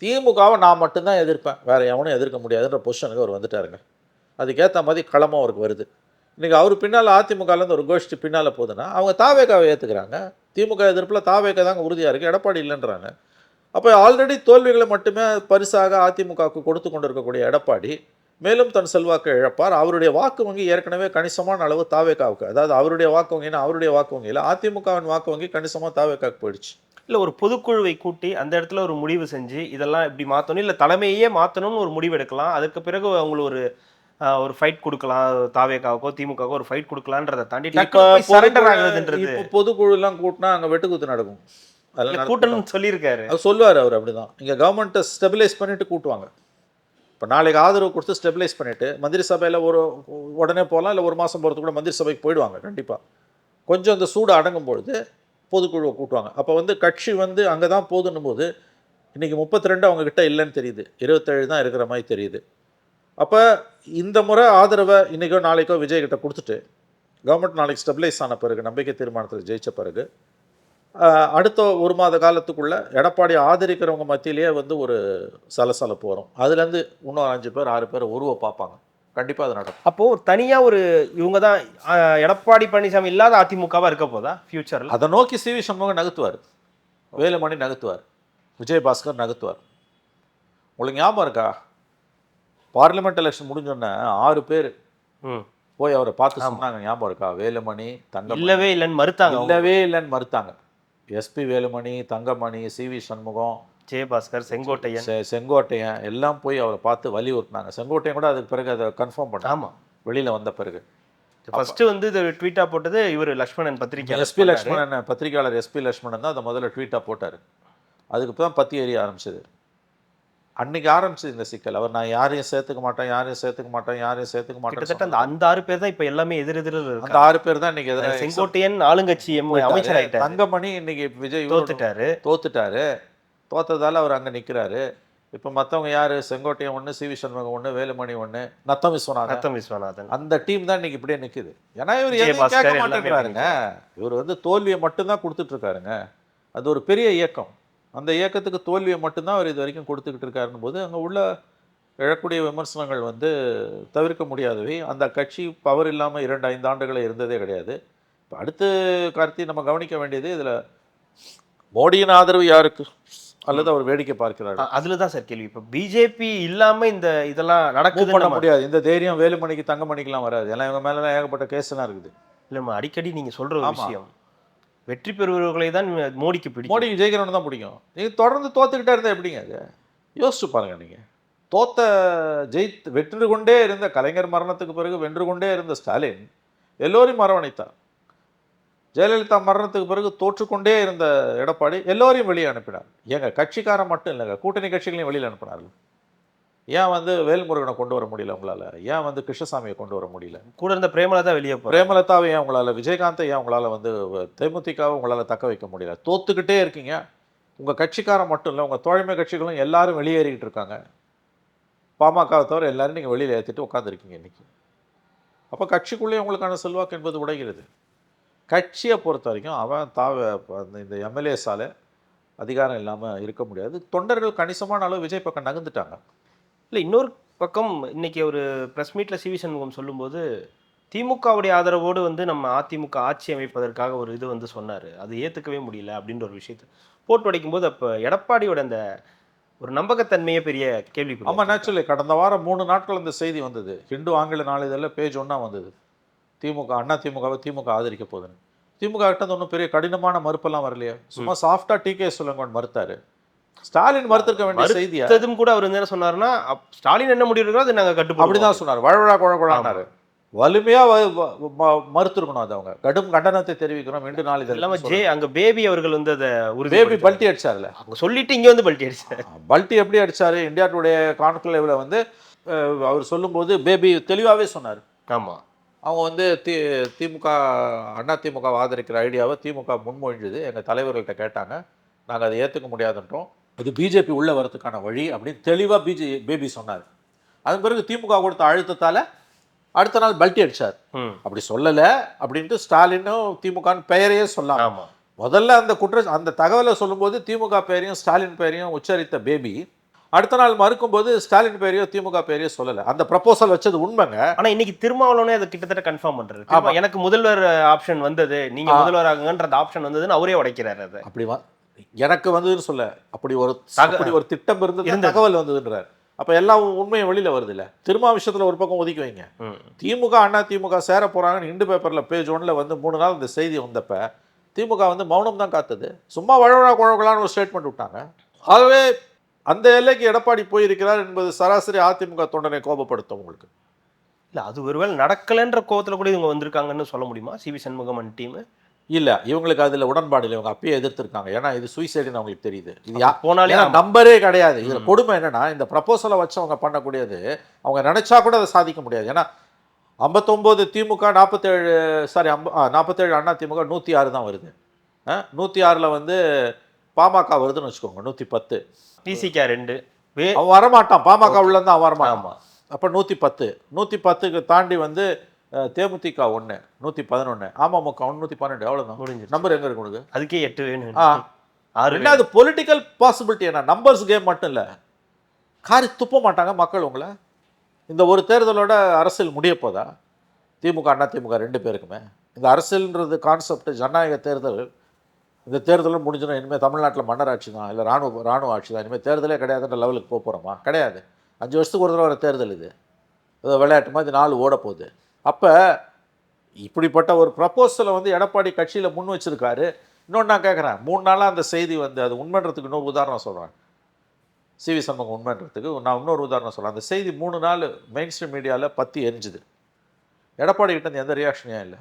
திமுகவை நான் மட்டும்தான் எதிர்ப்பேன், வேறு எவனும் எதிர்க்க முடியாதுன்ற பொசிஷனுக்கு அவர் வந்துட்டாருங்க. அதுக்கேற்ற மாதிரி களமும் அவருக்கு வருது. இன்றைக்கி அவர் பின்னால் அதிமுகலேருந்து ஒரு கோஷ்டி பின்னால் போகுதுன்னா அவங்க தாவேக்காவை ஏற்றுக்கிறாங்க. திமுக எதிர்ப்பில் தாவேக்கா தாங்க உறுதியாக இருக்குது, எடப்பாடி இல்லைன்றாங்க. அப்போ ஆல்ரெடி தோல்விகளை மட்டுமே பரிசாக அதிமுகவுக்கு கொடுத்து கொண்டு இருக்கக்கூடிய எடப்பாடி மேலும் தன் செல்வாக்கை இழப்பார். அவருடைய வாக்கு வங்கி ஏற்கனவே கணிசமான அளவு தாவேக்காவுக்கு, அதாவது அவருடைய வாக்கு வங்கினா அவருடைய வாக்கு வங்கியில் அதிமுகவின் வாக்கு வங்கி கணிசமாக தாவேக்காவுக்கு போயிடுச்சு. இல்லை, ஒரு பொதுக்குழுவை கூட்டி அந்த இடத்துல ஒரு முடிவு செஞ்சு இதெல்லாம் இப்படி மாற்றணும், இல்லை தலைமையே மாற்றணும்னு ஒரு முடிவு எடுக்கலாம். அதுக்கு பிறகு அவங்களுக்கு ஒரு ஃபைட் கொடுக்கலாம், தாவேக்காவுக்கோ திமுகவுக்கோ ஒரு ஃபைட் கொடுக்கலான்றதை தாண்டி சரண்டர் ஆகுதுன்றது. இப்போ பொதுக்குழுலாம் கூட்டினா அங்கே வெட்டுக்குத்து நடக்கும். அதெல்லாம் கூட்டணும்னு சொல்லியிருக்காரு. அது சொல்லுவார் அவர். அப்படிதான் இங்கே கவர்மெண்ட்டை ஸ்டெபிலைஸ் பண்ணிட்டு கூட்டுவாங்க. இப்போ நாளைக்கு ஆதரவு கொடுத்து ஸ்டெபிலைஸ் பண்ணிவிட்டு மந்திரி சபையில் உடனே போகலாம், இல்லை ஒரு மாதம் போகிறதுக்கு கூட மந்திரி சபைக்கு போயிடுவாங்க கண்டிப்பாக. கொஞ்சம் அந்த சூடு அடங்கும் பொழுது பொதுக்குழுவை கூட்டுவாங்க. அப்போ வந்து கட்சி வந்து அங்கே தான் போதுன்னும் போது இன்றைக்கி 32 அவங்கக்கிட்ட இல்லைன்னு தெரியுது, 27 தான் இருக்கிற மாதிரி தெரியுது. அப்போ இந்த முறை ஆதரவை இன்றைக்கோ நாளைக்கோ விஜய்கிட்ட கொடுத்துட்டு கவர்மெண்ட் நாளைக்கு ஸ்டெபிலைஸ் ஆன பிறகு, நம்பிக்கை தீர்மானத்தில் ஜெயித்த பிறகு, அடுத்த ஒரு மாத காலத்துக்குள்ளே எடப்பாடி ஆதரிக்கிறவங்க மத்தியிலேயே வந்து ஒரு சலசலப்பு வரும். அதுலேருந்து இன்னும் 5 பேர் 6 பேர் உருவ பார்ப்பாங்க. கண்டிப்பாக அது நடக்கும். அப்போது தனியாக ஒரு இவங்க தான் எடப்பாடி பழனிசாமி இல்லாத அதிமுகவாக இருக்க போதா ஃபியூச்சரில்? அதை நோக்கி சி வி சண்முகம் நகர்த்துவார், வேலுமணி நகர்த்துவார், விஜயபாஸ்கர் நகர்த்துவார். உங்களுக்கு ஞாபகம் இருக்கா, பார்லிமெண்ட் எலெக்ஷன் முடிஞ்சோடனே 6 பேர் போய் அவரை பார்த்து சொன்னாங்க, ஞாபகம் இருக்கா? வேலுமணி, தங்கம் இல்லவே இல்லைன்னு மறுத்தாங்க. இல்லவே இல்லைன்னு மறுத்தாங்க. S P Velumani, Thangamani, C V Shanmugam, Jayabaskar, Sengottaiyan எல்லாம் போய் அவரை பார்த்து வலியுறுத்தினாங்க. செங்கோட்டையன் கூட அதுக்கு பிறகு அதை கன்ஃபார்ம் பண்ண, ஆமாம், வெளியில் வந்த பிறகு ஃபஸ்ட்டு வந்து இது ட்வீட்டாக போட்டது இவர் லக்ஷ்மணன் பத்திரிகையாளர், எஸ்பி லக்ஷ்மணன், பத்திரிகையாளர் எஸ்பி லக்ஷ்மணன் தான் அதை முதல்ல ட்வீட்டாக போட்டார். அதுக்கு தான் பத்தி எரிய ஆரம்பிச்சது. அன்னைக்கு ஆரம்பிச்சது இந்த சிக்கல். அவர் நான் யாரையும் சேர்த்துக்க மாட்டேன், யாரையும் சேர்த்துக்க மாட்டேன், யாரையும் சேர்த்துக்க மாட்டேன். கிட்டத்தட்ட அந்த 6 பேர் தான் இப்போ எல்லாமே எதிரெதிரில் இருக்கு. அந்த 6 பேர் தான் இன்னைக்கு எதிராக. செங்கோட்டையன் ஆளுங்கட்சி அமைச்சர் ஆகிட்டார். தங்கமணி இன்னைக்கு விஜய் தோத்துட்டாரு. தோத்ததால் அவர் அங்கே நிற்கிறாரு. இப்போ மற்றவங்க யார்? Sengottaiyan 1, C V Shanmugam 1, Velumani 1, Natham Viswanathan. அந்த டீம் தான் இன்னைக்கு இப்படியே நிற்குது. ஏன்னா இவர் எதுவும் கேட்க மாட்டேங்கிறாருங்க. இவர் வந்து தோல்வியை மட்டும்தான் கொடுத்துட்டு இருக்காருங்க. அது ஒரு பெரிய இயக்கம். அந்த இயக்கத்துக்கு தோல்வியை மட்டும்தான் அவர் இது வரைக்கும் கொடுத்துக்கிட்டு இருக்காருன்னு போது அங்கே உள்ள எழக்கூடிய விமர்சனங்கள் வந்து தவிர்க்க முடியாதவை. அந்த கட்சி பவர் இல்லாமல் 2-5 ஆண்டுகளை இருந்ததே கிடையாது. இப்போ அடுத்து கார்த்தி நம்ம கவனிக்க வேண்டியது, இதில் மோடியின் ஆதரவு யாருக்கு, அல்லது அவர் வேடிக்கை பார்க்கிறார், அதில் தான் சார் கேள்வி. இப்போ பிஜேபி இல்லாமல் இந்த இதெல்லாம் நடக்குது பண்ண முடியாது. இந்த தைரியம் வேலுமணிக்கு, தங்கமணிக்கெலாம் வராது. எல்லாம் இவங்க மேலே ஏகப்பட்ட கேஸ்லாம் இருக்குது. இல்லைம்மா, அடிக்கடி நீங்கள் சொல்கிற ஒரு விஷயம், வெற்றி பெறுபவர்களை தான் மோடிக்கு பிடிக்கும், மோடிக்கு ஜெயிக்கிறவனு தான் பிடிக்கும். நீங்கள் தொடர்ந்து தோத்துக்கிட்டே இருந்தால் எப்படிங்க? அது யோசிச்சு பாருங்கள். நீங்கள் வென்று கொண்டே இருந்த கலைஞர் மரணத்துக்கு பிறகு வென்று கொண்டே இருந்த ஸ்டாலின் எல்லோரையும் அரவணைத்தார். ஜெயலலிதா மரணத்துக்கு பிறகு தோற்றுக்கொண்டே இருந்த எடப்பாடி எல்லோரையும் வெளியே அனுப்பினார். ஏங்க கட்சிக்காரன் மட்டும் இல்லைங்க, கூட்டணி கட்சிகளையும் வெளியில் அனுப்பினார்கள். ஏன் வந்து வேல்முருகனை கொண்டு வர முடியல உங்களால்? ஏன் வந்து கிருஷ்ணசாமியை கொண்டு வர முடியல? கூட இருந்த பிரேமலதா வெளியே பிரேமலதாவை ஏன் உங்களால், விஜயகாந்தை ஏன் உங்களால் வந்து தேமுதிகவை உங்களால் தக்க வைக்க முடியல? தோத்துக்கிட்டே இருக்கீங்க. உங்கள் கட்சிக்காரன் மட்டும் இல்லை, உங்கள் தோழமை கட்சிகளும் எல்லாரும் வெளியேறிக்கிட்டு இருக்காங்க. பாமகவை தவிர எல்லாரும் நீங்கள் வெளியில் ஏற்றிட்டு உட்காந்துருக்கீங்க இன்றைக்கி. அப்போ கட்சிக்குள்ளேயே உங்களுக்கான செல்வாக்கு என்பது உடைகிறது. கட்சியை பொறுத்த வரைக்கும் அவன் இந்த எம்எல்ஏஸால் அதிகாரம் இல்லாமல் இருக்க முடியாது. தொண்டர்கள் கணிசமான அளவு விஜய் பக்கம் நகர்ந்துட்டாங்க. இல்லை, இன்னொரு பக்கம் இன்னைக்கு ஒரு ப்ரெஸ் மீட்டில் சி வி சண்முகம் சொல்லும்போது திமுகவுடைய ஆதரவோடு வந்து நம்ம அதிமுக ஆட்சி அமைப்பதற்காக ஒரு இது வந்து சொன்னார், அது ஏற்றுக்கவே முடியல அப்படின்ற ஒரு விஷயத்தை போட்டு உடைக்கும்போது அப்போ எடப்பாடியோட அந்த ஒரு நம்பகத்தன்மையே பெரிய கேள்வி. ஆமாம், நேச்சுரலி கடந்த வாரம் 3 நாட்கள் அந்த செய்தி வந்தது. ஹிந்து ஆங்கில நாளிதழில் பேஜ் 1 வந்தது. திமுக ஆதரிக்க போகுதுன்னு. திமுக கிட்ட ஒன்றும் பெரிய கடினமான மறுப்பெல்லாம் வரலையா? சும்மா சாஃப்டாக டிகே சொல்லங்கன்னு மறுத்தாரு. ஸ்டாலின் மறுத்திருக்க வேண்டிய செய்தியா? அதுவும் கூட அவர் என்ன சொன்னார்னா, ஸ்டாலின் என்ன முடிவு இருக்கோ அதை நாங்கள் கட்டுப்போம் அப்படிதான் சொன்னார். வழவழா குழகுழான்னாரு. வலிமையாக மறுத்திருக்கணும். அது அவங்க கடும் கண்டனத்தை தெரிவிக்கிறோம். 2 நாள் இல்லாமல் அங்கே பேபி அவர்கள் வந்து அதை பேபி பல்ட்டி அடிச்சார்ல, அவங்க சொல்லிட்டு இங்கே வந்து பல்ட்டி அடிச்சார். பல்ட்டி எப்படி அடிச்சாரு? இந்தியா டுடே கான்க்ளேவில் வந்து அவர் சொல்லும்போது பேபி தெளிவாகவே சொன்னார். ஆமாம், அவங்க வந்து அதிமுக ஆதரிக்கிற ஐடியாவை திமுக முன்மொழிஞ்சது. எங்கள் தலைவர்கள்ட்ட கேட்டாங்க, நாங்கள் அதை ஏற்றுக்க முடியாதுன்றோம், இது பிஜேபி உள்ளே வரதுக்கான வழி அப்படின்னு தெளிவாக பேபி சொன்னார். அதன் பிறகு திமுக கொடுத்த அழுத்தத்தால் அடுத்த நாள் பல்ட்டி அடித்தார். அப்படி சொல்லலை அப்படின்ட்டு ஸ்டாலினும் திமுகன்னு பெயரையே சொல்லலாம். ஆமாம், முதல்ல அந்த தகவலை சொல்லும்போது திமுக பெயரையும் ஸ்டாலின் பெயரையும் உச்சரித்த பேபி அடுத்த நாள் மறுக்கும்போது ஸ்டாலின் பேரையோ திமுக பேரையோ சொல்லலை. அந்த ப்ரப்போசல் வச்சது உண்மைங்க. ஆனால் இன்னைக்கு திருமாவளவனே அதை கிட்டத்தட்ட கன்ஃபார்ம் பண்ணுறது. எனக்கு முதல்வர் ஆப்ஷன் வந்தது, நீங்கள் முதல்வர் ஆகுங்கன்ற ஆப்ஷன் வந்ததுன்னு அவரே உடைக்கிறாரு. அது அப்படி எனக்கு வந்ததுன்னு சொல்ல, அப்படி ஒரு திட்டம் இருந்தது, தகவல் வந்ததுன்றார். அப்போ எல்லாம் உண்மையை வெளியில் வருது இல்லை? திருமா விஷயத்தில் ஒரு பக்கம் ஒதுக்கி வைங்க. திமுக அதிமுக சேர போகிறாங்கன்னு இந்து பேப்பரில் பேஜ் 1 வந்து 3 நாள் இந்த செய்தி வந்தப்போ திமுக வந்து மௌனம் தான் காத்துது. சும்மா வழவழா குழகலான்னு ஒரு ஸ்டேட்மெண்ட் விட்டாங்க. ஆகவே அந்த எல்லைக்கு எடப்பாடி போயிருக்கிறார் என்பது சராசரி அதிமுக தொண்டனை கோபப்படுத்தும் உங்களுக்கு. இல்லை, அது ஒருவேளை நடக்கலைன்ற கோபத்தில் கூட இவங்க வந்திருக்காங்கன்னு சொல்ல முடியுமா? சி வி சண்முகம் டீமு இல்லை இவங்களுக்கு அதில் உடன்பாடு இல்லை, இவங்க அப்பயே எதிர்த்திருக்காங்க. ஏன்னா இது சூசைடுன்னு அவங்களுக்கு தெரியுது. இது போனாலே நம்பரே கிடையாது. இதில் கொடுமை என்னன்னா, இந்த ப்ரப்போசலை வச்சு அவங்க பண்ணக்கூடியது அவங்க நினச்சா கூட அதை சாதிக்க முடியாது. ஏன்னா 59 திமுக, 47 அண்ணா திமுக, 106 தான் வருது. 106ல் வந்து பாமக வருதுன்னு வச்சுக்கோங்க, 110. பிசிகா 2 அவன் வரமாட்டான், பாமக உள்ளேருந்து அவன் வரமாட்டான். ஆமாம். அப்போ 110க்கு தாண்டி வந்து தேமுதிக 1, 111, அமமுக 112, அவ்வளோதான் முடிஞ்சு. நம்பர் எங்கே இருக்கு உனக்கு? அதுக்கே 8 வேணும். 6 என்ன? அது பொலிட்டிக்கல் பாசிபிலிட்டி. என்ன நம்பர்ஸ் கேம் மட்டும் இல்லை, காரி துப்ப மாட்டாங்க மக்கள் உங்களை. இந்த ஒரு தேர்தலோட அரசியல் முடிய போதா? திமுக அண்ணா திமுக 2 பேருக்குமே இந்த அரசியல்ன்றது கான்செப்ட் ஜனநாயக தேர்தல். இந்த தேர்தலும் முடிஞ்சுன்னா இனிமேல் தமிழ்நாட்டில் மன்னர் ஆட்சி தான், இல்லை ராணுவ ஆட்சி தான், இனிமேல் தேர்தலே கிடையாதுன்ற லெவலுக்கு போக போகிறோமா? கிடையாது. 5 வருஷத்துக்கு ஒரு தடவை வர தேர்தல் இது. ஏதோ விளையாட்டு மாதிரி 4 ஓட போகுது. அப்போ இப்படிப்பட்ட ஒரு ப்ரப்போசலை வந்து எடப்பாடி கட்சியில் முன் வச்சிருக்காரு. இன்னொன்று நான் கேட்குறேன், 3 நாளாக அந்த செய்தி வந்து அது உண்மைன்றதுக்கு இன்னொரு உதாரணம் சொல்கிறேன். சிவி சண்முகம் உண்மைன்றதுக்கு நான் இன்னொரு உதாரணம் சொல்கிறேன். அந்த செய்தி 3 நாள் மெயின் ஸ்ட்ரீம் மீடியாவில் பற்றி எரிஞ்சுது. எடப்பாடி கிட்ட எந்த ரியாக்ஷனே இல்லை.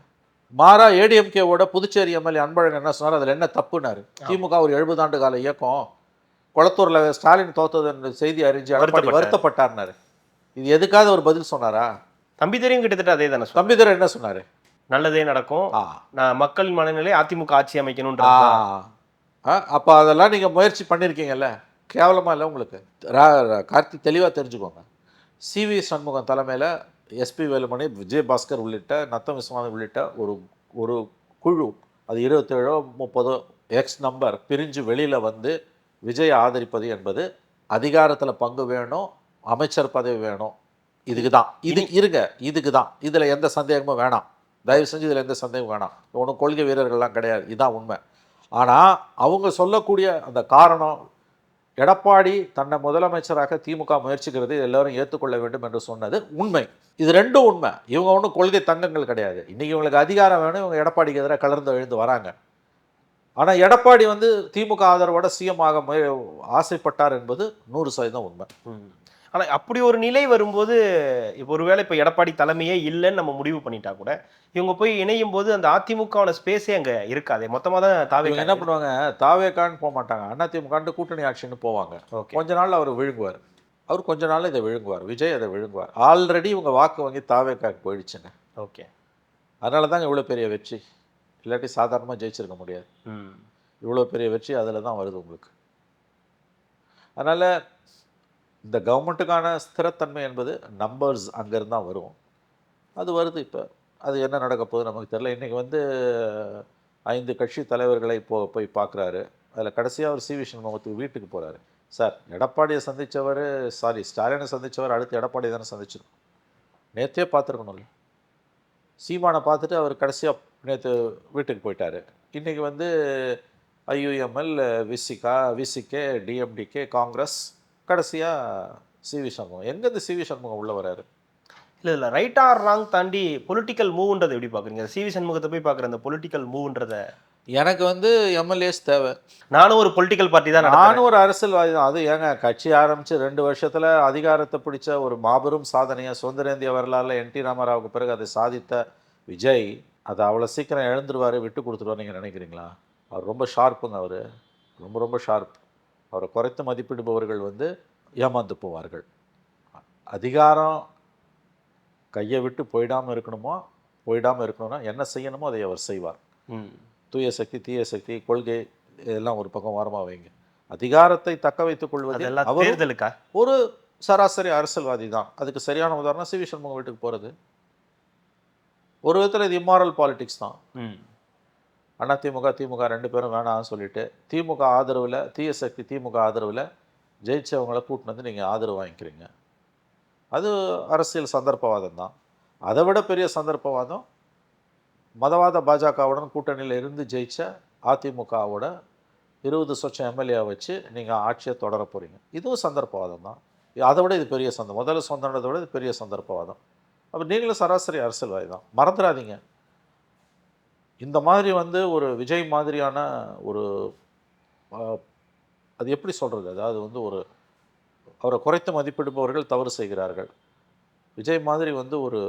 மாறா ஏடிஎம்கேவோட புதுச்சேரி எம்எல்ஏ அன்பழகன் என்ன சொன்னார், அதில் என்ன தப்புனாரு? திமுக ஒரு 70 ஆண்டு கால இயக்கம், குளத்தூரில் ஸ்டாலின் தோத்தது செய்தி அறிஞ்சு எடப்பாடி வருத்தப்பட்டார்னாரு. இது எதுக்காக ஒரு பதில் சொன்னாரா? தம்பிதுரையும் கிட்டத்தட்ட அதே தானே. தம்பிதுரை என்ன சொன்னார்? நல்லதே நடக்கும், நான் மக்களின் மனநிலை அதிமுக ஆட்சி அமைக்கணும்ன்ற. அப்போ அதெல்லாம் நீங்கள் முயற்சி பண்ணியிருக்கீங்கல்ல, கேவலமாக இல்லை உங்களுக்கு? கார்த்தி தெளிவாக தெரிஞ்சுக்கோங்க. சிவி சண்முகம் தலைமையில் எஸ்பி வேலுமணி, விஜயபாஸ்கர் உள்ளிட்ட நத்தம் விஸ்வநாதன் உள்ளிட்ட ஒரு குழு, அது 27 30 எக்ஸ் நம்பர் பிரிஞ்சு வெளியில் வந்து விஜய் ஆதரிப்பது என்பது அதிகாரத்தில் பங்கு வேணும், அமைச்சர் பதவி வேணும், இதுக்கு தான். இதுக்கு தான். இதில் எந்த சந்தேகமும் வேணாம், தயவு செஞ்சு இதில் எந்த சந்தேகம் வேணாம். ஒன்றும் கொள்கை வீரர்கள்லாம் கிடையாது, இதுதான் உண்மை. ஆனால் அவங்க சொல்லக்கூடிய அந்த காரணம், எடப்பாடி தன்னை முதலமைச்சராக திமுக முயற்சிக்கிறது எல்லோரும் ஏற்றுக்கொள்ள வேண்டும் என்று சொன்னது உண்மை. இது 2ம் உண்மை. இவங்க ஒன்றும் கொள்கை தங்கங்கள் கிடையாது. இன்றைக்கி இவங்களுக்கு அதிகாரம் வேணும், இவங்க எடப்பாடிக்கு எதிராக கலர்ந்து எழுந்து வராங்க. ஆனால் எடப்பாடி வந்து திமுக ஆதரவோட சிஎம் ஆக ஆசைப்பட்டார் என்பது 100% உண்மை. ஆனால் அப்படி ஒரு நிலை வரும்போது, இப்போ ஒருவேளை இப்போ எடப்பாடி தலைமையே இல்லைன்னு நம்ம முடிவு பண்ணிட்டா கூட, இவங்க போய் இணையும் போது அந்த அதிமுகவோட ஸ்பேஸே அங்கே இருக்காது. மொத்தமாக தான் தாவேகா என்ன பண்ணுவாங்க, தாவேகான்னு போக மாட்டாங்க, அதிமுக கூட்டணி ஆட்சின்னு போவாங்க. கொஞ்ச நாள் அவர் விழுங்குவார். அவர் கொஞ்ச நாள் இதை விழுங்குவார், விஜய் அதை விழுங்குவார். ஆல்ரெடி இவங்க வாக்கு வாங்கி தாவேகாக்கு போயிடுச்சுங்க. ஓகே, அதனால தாங்க இவ்வளோ பெரிய வெற்றி. இல்லாட்டி சாதாரணமாக ஜெயிச்சிருக்க முடியாது. இவ்வளோ பெரிய வெற்றி அதில் தான் வருது உங்களுக்கு. அதனால் இந்த கவர்மெண்ட்டுக்கான ஸ்திரத்தன்மை என்பது நம்பர்ஸ் அங்கேருந்து தான் வரும். அது வருது. இப்போ அது என்ன நடக்க போகுது நமக்கு தெரியல. இன்றைக்கி வந்து 5 கட்சி தலைவர்களை போய் பார்க்குறாரு. அதில் கடைசியாக அவர் சிவி சண்முகத்துக்கு வீட்டுக்கு போகிறாரு. சார், எடப்பாடியை சந்தித்தவர், ஸ்டாலினை சந்தித்தவர் அடுத்து எடப்பாடி தானே சந்திச்சிருக்கோம். நேற்றே பார்த்துருக்கணும்ல. சீமானை பார்த்துட்டு அவர் கடைசியாக நேற்று வீட்டுக்கு போயிட்டார். இன்றைக்கி வந்து ஐயுஎம்எல், விசிகே, டிஎம்டிகே, காங்கிரஸ், கடைசியாக சிவி சண்முகம். எங்கேருந்து சிவி சண்முகம் உள்ளே வராரு? இல்லை ரைட் ஆர் ராங் தாண்டி பொலிட்டிக்கல் மூவ்ன்றதை எப்படி பார்க்குறீங்க? சிவி சண்முகத்தை போய் பார்க்குற அந்த பொலிட்டிக்கல் மூவ்ன்றதை. எனக்கு வந்து எம்எல்ஏஸ் தேவை. நானும் ஒரு பொலிட்டிக்கல் பார்ட்டி தான், நானும் ஒரு அரசியல்வாதி தான். அது ஏங்க, கட்சி ஆரம்பித்து 2 வருஷத்தில் அதிகாரத்தை பிடிச்ச ஒரு மாபெரும் சாதனையை சுதந்திர இந்திய வரலாறுல என்டி ராமராவுக்கு பிறகு அதை சாதித்த விஜய் அதை அவ்வளோ சீக்கிரம் எழுந்துருவார், விட்டு கொடுத்துருவார் நீங்கள் நினைக்கிறீங்களா? அவர் ரொம்ப ஷார்ப்புங்க. அவர் ரொம்ப ஷார்ப். அவரை குறைத்து மதிப்பிடுபவர்கள் வந்து ஏமாந்து போவார்கள். அதிகாரம் கையை விட்டு போயிடாமல் இருக்கணும்னா என்ன செய்யணுமோ அதை அவர் செய்வார். தூய சக்தி, தீய சக்தி, கொள்கை இதெல்லாம் ஒரு பக்கம் வாரமாக வைங்க. அதிகாரத்தை தக்க வைத்துக் கொள்வது தேர்தலுக்கா ஒரு சராசரி அரசியல்வாதி தான். அதுக்கு சரியான உதாரணம் சிவி சண்முகம் வீட்டுக்கு போகிறது. ஒரு விதத்தில் இது இம்மாரல் பாலிடிக்ஸ் தான். அதிமுக திமுக 2 பேரும் வேணாம்னு சொல்லிட்டு திமுக ஆதரவில், தீய சக்தி திமுக ஆதரவில் ஜெயிச்சவங்களை கூட்டினு வந்து நீங்கள் ஆதரவு வாங்கிக்கிறீங்க. அது அரசியல் சந்தர்ப்பவாதம் தான். அதை விட பெரிய சந்தர்ப்பவாதம் மதவாத பாஜகவுடன் கூட்டணியில் இருந்து ஜெயிச்ச அதிமுகவோட 20 சொச்சம் எம்எல்ஏ வச்சு நீங்கள் ஆட்சியை தொடர போகிறீங்க. இதுவும் சந்தர்ப்பவாதம் தான். அதை விட இது பெரிய முதல்ல சொந்தத்தை விட இது பெரிய சந்தர்ப்பவாதம். அப்போ நீங்களும் சராசரி அரசியல்வாதி தான். மறந்துடாதீங்க. இந்த மாதிரி வந்து ஒரு விஜய் மாதிரியான ஒரு அது எப்படி சொல்கிறது, அதாவது வந்து அவரை குறைத்து மதிப்பிடுபவர்கள் தவறு செய்கிறார்கள். விஜய் மாதிரி வந்து ஒரு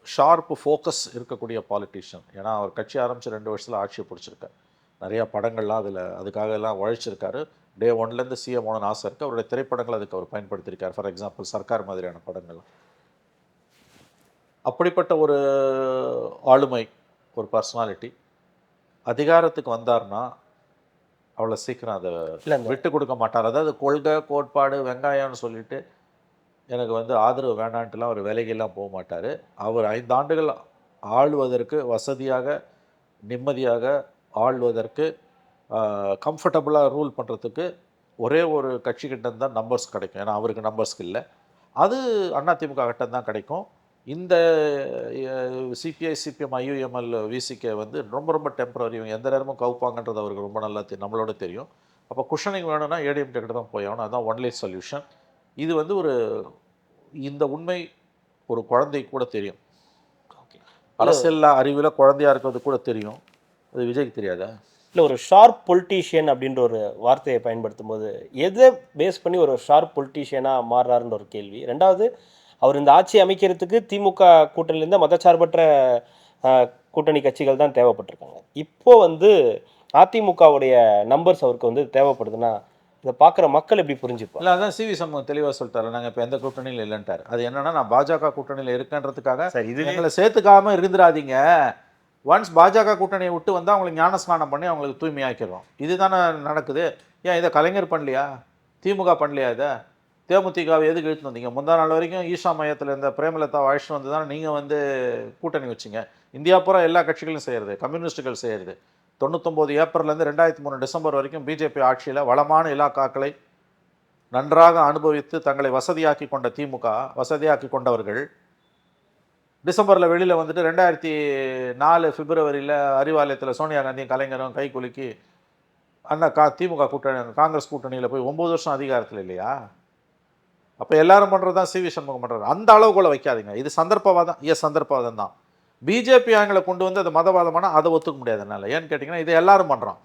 ஷார்ப்பு ஃபோக்கஸ் இருக்கக்கூடிய பாலிட்டிஷியன். ஏன்னா அவர் கட்சி ஆரம்பித்து 2 வருஷத்தில் ஆட்சியை பிடிச்சிருக்கார். நிறையா படங்கள்லாம் அதுக்காக எல்லாம் உழைச்சிருக்காரு. டே ஒன்லேருந்து சிஎம் ஆகணும்னு ஆசை இருக்குது. அவருடைய திரைப்படங்கள் அதுக்கு அவர் பயன்படுத்தியிருக்கார். ஃபார் எக்ஸாம்பிள் சர்க்கார் மாதிரியான படங்கள்லாம். அப்படிப்பட்ட ஒரு ஆளுமை, ஒரு பர்சனாலிட்டி அதிகாரத்துக்கு வந்தார்னா அவ்வளோ சீக்கிரம் அதை விட்டு கொடுக்க மாட்டார். அதாவது கொள்கை கோட்பாடு வெங்காயம்னு சொல்லிட்டு எனக்கு வந்து ஆதரவு வேண்டான்ட்டுலாம் அவர் விலகிலாம் போக மாட்டார். அவர் 5 ஆண்டுகள் ஆளுவதற்கு வசதியாக நிம்மதியாக ஆள்வதற்கு கம்ஃபர்டபுளாக ரூல் பண்ணுறதுக்கு ஒரே ஒரு கட்சிக்கிட்ட தான் நம்பர்ஸ் கிடைக்கும். ஏன்னா அவருக்கு நம்பர்ஸ்க்கு இல்லை. அது அதிமுக கிட்ட தான் கிடைக்கும். இந்த சிபிஐ சிபிஎம் ஐயுஎம்எல் விசிகே வந்து ரொம்ப ரொம்ப டெம்பரரி. எந்த நேரமும் கவுப்பாங்கன்றது அவருக்கு ரொம்ப நல்லா நம்மளோட தெரியும். அப்போ குஷனிங் வேணும்னா ஏடிஎம்கே கிட்ட தான் போய் ஆகணும். அதுதான் ஒன்லி சொல்யூஷன். இது வந்து இந்த உண்மை ஒரு குழந்தை கூட தெரியும். அரசியல் அறிவில் குழந்தையா இருக்கிறது கூட தெரியும். அது விஜய்க்கு தெரியாதா? இல்லை, ஒரு ஷார்ப் பொலிட்டீஷியன் அப்படின்ற ஒரு வார்த்தையை பயன்படுத்தும் போது எதை பேஸ் பண்ணி ஒரு ஷார்ப் பொலிட்டீஷியனாக மாறுறாருன்ற ஒரு கேள்வி. ரெண்டாவது, அவர் இந்த ஆட்சி அமைக்கிறதுக்கு திமுக கூட்டணியிலேருந்து மதச்சார்பற்ற கூட்டணி கட்சிகள் தான் தேவைப்பட்டிருக்காங்க. இப்போ வந்து அதிமுகவுடைய நம்பர்ஸ் அவருக்கு வந்து தேவைப்படுதுன்னா இதை பார்க்குற மக்கள் எப்படி புரிஞ்சுப்போம்? இல்லை, அதான் சிவி சண்முகம் தெளிவாக சொல்லிட்டாரு. நாங்கள் இப்போ எந்த கூட்டணியில் இல்லைன்ட்டார். அது என்னன்னா, நான் பாஜக கூட்டணியில் இருக்கேன்றதுக்காக சரி, இது எங்களை சேர்த்துக்காமல் இருந்துடாதீங்க. ஒன்ஸ் பாஜக கூட்டணியை விட்டு வந்தால் அவங்களுக்கு ஞான ஸ்நானம் பண்ணி அவங்களுக்கு தூய்மையாக்கிடுறோம். இதுதானே நடக்குது. ஏன் இதை கலைஞர் பண்ணலையா? திமுக பண்ணலையா? இதை தேமுதிகவை எதுக்கு இழுத்துன்னு வந்தீங்க? முந்தா நாள் வரைக்கும் ஈஷா மையத்தில் இருந்த பிரேமலதா அழைச்சிட்டு வந்து தானே நீங்கள் வந்து கூட்டணி வச்சிங்க. இந்தியா பூரா எல்லா கட்சிகளும் செய்கிறது, கம்யூனிஸ்ட்டுகள் செய்கிறது. 99 ஏப்ரல்லேருந்து 2003 டிசம்பர் வரைக்கும் பிஜேபி ஆட்சியில் வளமான இலாக்காக்களை நன்றாக அனுபவித்து தங்களை வசதியாக்கி கொண்ட திமுக, வசதியாக்கி கொண்டவர்கள் டிசம்பரில் வெளியில் வந்துட்டு 2004 பிப்ரவரியில் அறிவாலயத்தில் சோனியா காந்தியும் கலைஞரும் கை குலுக்கி திமுக கூட்டணி காங்கிரஸ் கூட்டணியில் போய் 9 வருஷம் அதிகாரத்தில் இல்லையா? அப்போ எல்லாரும் பண்ணுறது தான் சிவி சண்முகம் பண்ணுறாரு. அந்த அளவுக்குள்ள வைக்காதீங்க. இது சந்தர்ப்பவாதம். சந்தர்ப்பவாதம் தான். பிஜேபி ஆங்களை கொண்டு வந்து அது மதவாதமான அதை ஒத்துக்க முடியாது என்னால். ஏன்னு கேட்டிங்கன்னா, இதை எல்லாரும் பண்ணுறோம்.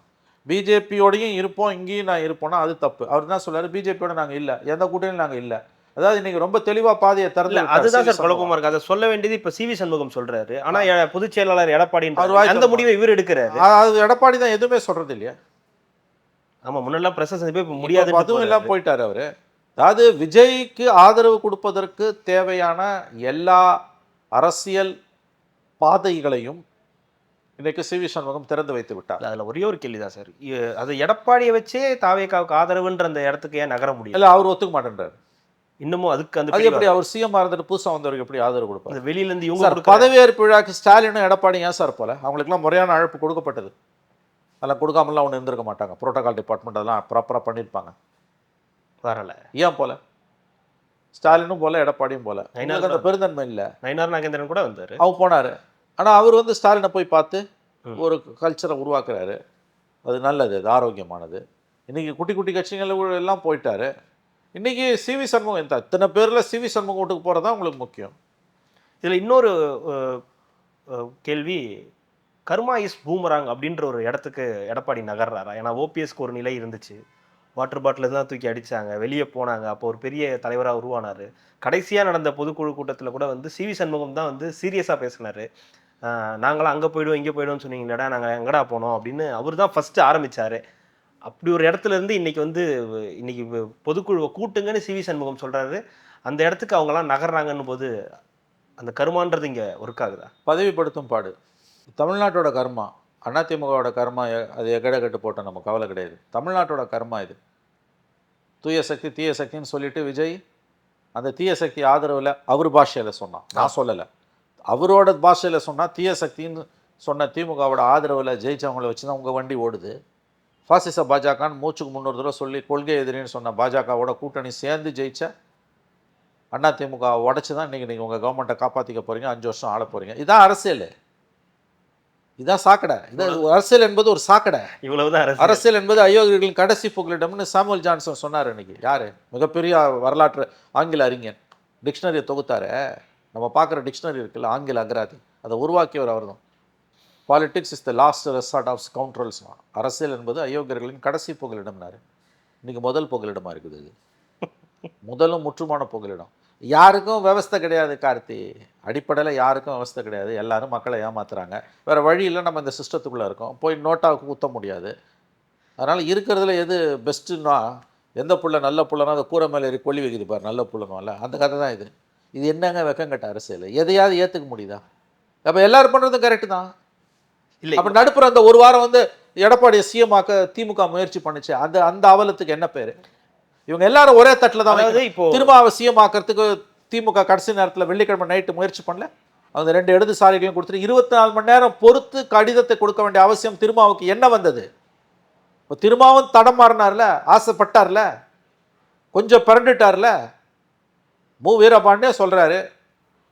பிஜேபியோடையும் இருப்போம், இங்கேயும் நான் இருப்போம்னா அது தப்பு. அவர் தான் சொல்றாரு, பிஜேபியோட நாங்கள் இல்லை, எந்த கூட்டணியும் நாங்கள் இல்லை. அதாவது இன்னைக்கு ரொம்ப தெளிவாக பாதையை திறந்து. அதுதான் சார் குழப்பமா இருக்கு. அதை சொல்ல வேண்டியது இப்போ சிவி சண்முகம் சொல்றாரு. ஆனால் பொதுச் செயலாளர் எடப்பாடி அந்த முடிவை இவர் எடுக்கிறாரு. அது எடப்பாடி தான் எதுவுமே சொல்றது இல்லையா? ஆமாம், முன்னெல்லாம் பிரசஸ் இப்போ முடியாது, அதுவும் எல்லாம் போயிட்டார் அவர். அதாவது விஜய்க்கு ஆதரவு கொடுப்பதற்கு தேவையான எல்லா அரசியல் பாதைகளையும் இன்னைக்கு சிவி சண்முகம் திறந்து வைத்து விட்டார். அதில் ஒரே ஒரு கேள்வி தான் சார். அது எடப்பாடியை வச்சே தாவேக்காவுக்கு ஆதரவுன்ற அந்த இடத்துக்கு ஏன் நகர முடியும்? இல்லை, அவர் ஒத்துக்க மாட்டேன்றார். இன்னமும் அதுக்கு அந்த எப்படி அவர் சிஎம் இருந்துட்டு புதுசாக வந்தவருக்கு எப்படி ஆதரவு கொடுப்பார்? வெளியிலேருந்து இவங்க பதவியேற்பு விழாக்கு ஸ்டாலினும் எடப்பாடி ஏன் சார் போல? அவங்களுக்குலாம் முறையான அழைப்பு கொடுக்கப்பட்டது. அதெல்லாம் கொடுக்காமலாம் ஒன்று இருந்திருக்க மாட்டாங்க. புரோட்டோகால் டிபார்ட்மெண்ட் அதெல்லாம் ப்ராப்பராக பண்ணியிருப்பாங்க. வரல. ஏன் போல? ஸ்டாலினும் போல, எடப்பாடியும் போல. அந்த பெருந்தன்மை இல்லை. நயினார் நாகேந்திரன் கூட வந்தார், அவர் போனார். ஆனால் அவர் வந்து ஸ்டாலினை போய் பார்த்து ஒரு கல்ச்சரை உருவாக்குறாரு. அது நல்லது, அது ஆரோக்கியமானது. இன்றைக்கி குட்டி குட்டி கட்சிகள் எல்லாம் போயிட்டாரு. இன்றைக்கி சிவி சண்முகம் இத்தனை பேரில் சிவி சண்முகம் வீட்டுக்கு போகிறது தான் உங்களுக்கு முக்கியம். இதில் இன்னொரு கேள்வி, கர்மா இஸ் பூமராங் அப்படின்ற ஒரு இடத்துக்கு எடப்பாடி நகர்றாரா? ஏன்னா ஓபிஎஸ்க்கு ஒரு நிலை இருந்துச்சு, வாட்டர் பாட்டில் தான் தூக்கி அடித்தாங்க, வெளியே போனாங்க, அப்போ ஒரு பெரிய தலைவராக உருவானார். கடைசியாக நடந்த பொதுக்குழு கூட்டத்தில் கூட வந்து சிவி சண்முகம் தான் வந்து சீரியஸாக பேசினார். நாங்களாம் அங்கே போய்டுவோம் இங்கே போய்டுவோம்னு சொன்னீங்களேடா, நாங்கள் எங்கடா போனோம் அப்படின்னு அவர் தான் ஃபஸ்ட்டு ஆரம்பித்தார். அப்படி ஒரு இடத்துல இருந்து இன்னைக்கு பொதுக்குழுவை கூட்டுங்கன்னு சிவி சண்முகம் சொல்கிறாரு. அந்த இடத்துக்கு அவங்களாம் நகர்றாங்கன்னு போது அந்த கர்மான்றது இங்கே ஒர்க் ஆகுதா? பதவிப்படுத்தும் பாடு தமிழ்நாட்டோட கர்மா. அதிமுகவோட கர்மா அது எகட கட்டு போட்ட நம்ம கவலை கிடையாது. தமிழ்நாட்டோட கர்மா இது. தூய சக்தி தீய சக்தின்னு சொல்லிட்டு விஜய் அந்த தீய சக்தி ஆதரவில் அவர் பாஷையில் சொன்னான், நான் சொல்லலை. அவரோட பாஷையில் சொன்னால் தீய சக்தின்னு சொன்ன திமுகவோட ஆதரவில் ஜெயிச்சவங்களை வச்சு தான் உங்கள் வண்டி ஓடுது. பாசிச பாஜகன்னு மூச்சுக்கு 300 தடவை சொல்லி கொள்கை எதிரின்னு சொன்ன பாஜகவோட கூட்டணி சேர்ந்து ஜெயிச்ச அதிமுக உடச்சி தான் இன்றைக்கி நீங்கள் உங்கள் கவர்மெண்ட்டை காப்பாற்றிக்க போகிறீங்க, 5 வருஷம் ஆள போகிறீங்க. இதான் அரசியல், இதான் சாக்கடை. இது அரசியல் என்பது ஒரு சாக்கடை. இவ்வளவுதான் அரசியல் என்பது அயோக்கியர்களின் கடைசி புகலிடம்னு சாமுவல் ஜான்சன் சொன்னார். இன்னைக்கு யார்? மிகப்பெரிய வரலாற்று ஆங்கில அறிஞர், டிக்ஷனரியை தொகுத்தார. நம்ம பார்க்குற டிக்ஷனரி இருக்குல்ல, ஆங்கில அகராதி, அதை உருவாக்கியவர் அவர் தான். Politics is the last resort of scoundrels. அரசியல் என்பது அயோக்கியர்களின் கடைசி புகலிடம்னாரு. இன்றைக்கி முதல் புகலிடமாக இருக்குது. இது முதலும் முற்றுமான புகலிடம். யாருக்கும் விவஸ்தை கிடையாது கார்த்தி. அடிப்படையில் யாருக்கும் விவஸ்தை கிடையாது. எல்லாரும் மக்களை ஏமாத்துறாங்க. வேறு வழியில் நம்ம இந்த சிஸ்டத்துக்குள்ளே இருக்கோம். போய் நோட்டாவுக்கு ஊற்ற முடியாது. அதனால் இருக்கிறதுல எது பெஸ்ட்டுன்னா, எந்த புள்ள நல்ல புள்ளனா அதை கூரை மேலே ஏறி கொல்லி வைக்குது பாரு, நல்ல புள்ளனால அந்த கதை தான் இது. இது என்னங்க வெக்கங்கட்ட அரசியல்? எதையாவது ஏற்றுக்க முடியுதா? அப்போ எல்லாரும் பண்ணுறதும் கரெக்டு தான். இல்லை அப்போ நடுப்புற அந்த ஒரு வாரம் வந்து எடப்பாடியை சிஎம் ஆக்க திமுக முயற்சி பண்ணுச்சு. அந்த அவலத்துக்கு என்ன பேர்? இவங்க எல்லாரும் ஒரே தட்டில் தான். அதாவது இப்போ திரும்ப சிஎம் ஆக்கிறதுக்கு திமுக கடைசி நேரத்தில் வெள்ளிக்கிழமை நைட்டு முயற்சி பண்ணல. அந்த 2 இடதுசாரிகளையும் கொடுத்துட்டு 24 மணி நேரம் பொறுத்து கடிதத்தை கொடுக்க வேண்டிய அவசியம் திருமாவுக்கு என்ன வந்தது? இப்போ திருமாவும் தடம் மாறினார்ல, ஆசைப்பட்டார்ல, கொஞ்சம் பிறண்டுட்டார்ல. மு வீரபாண்டிய சொல்கிறாரு,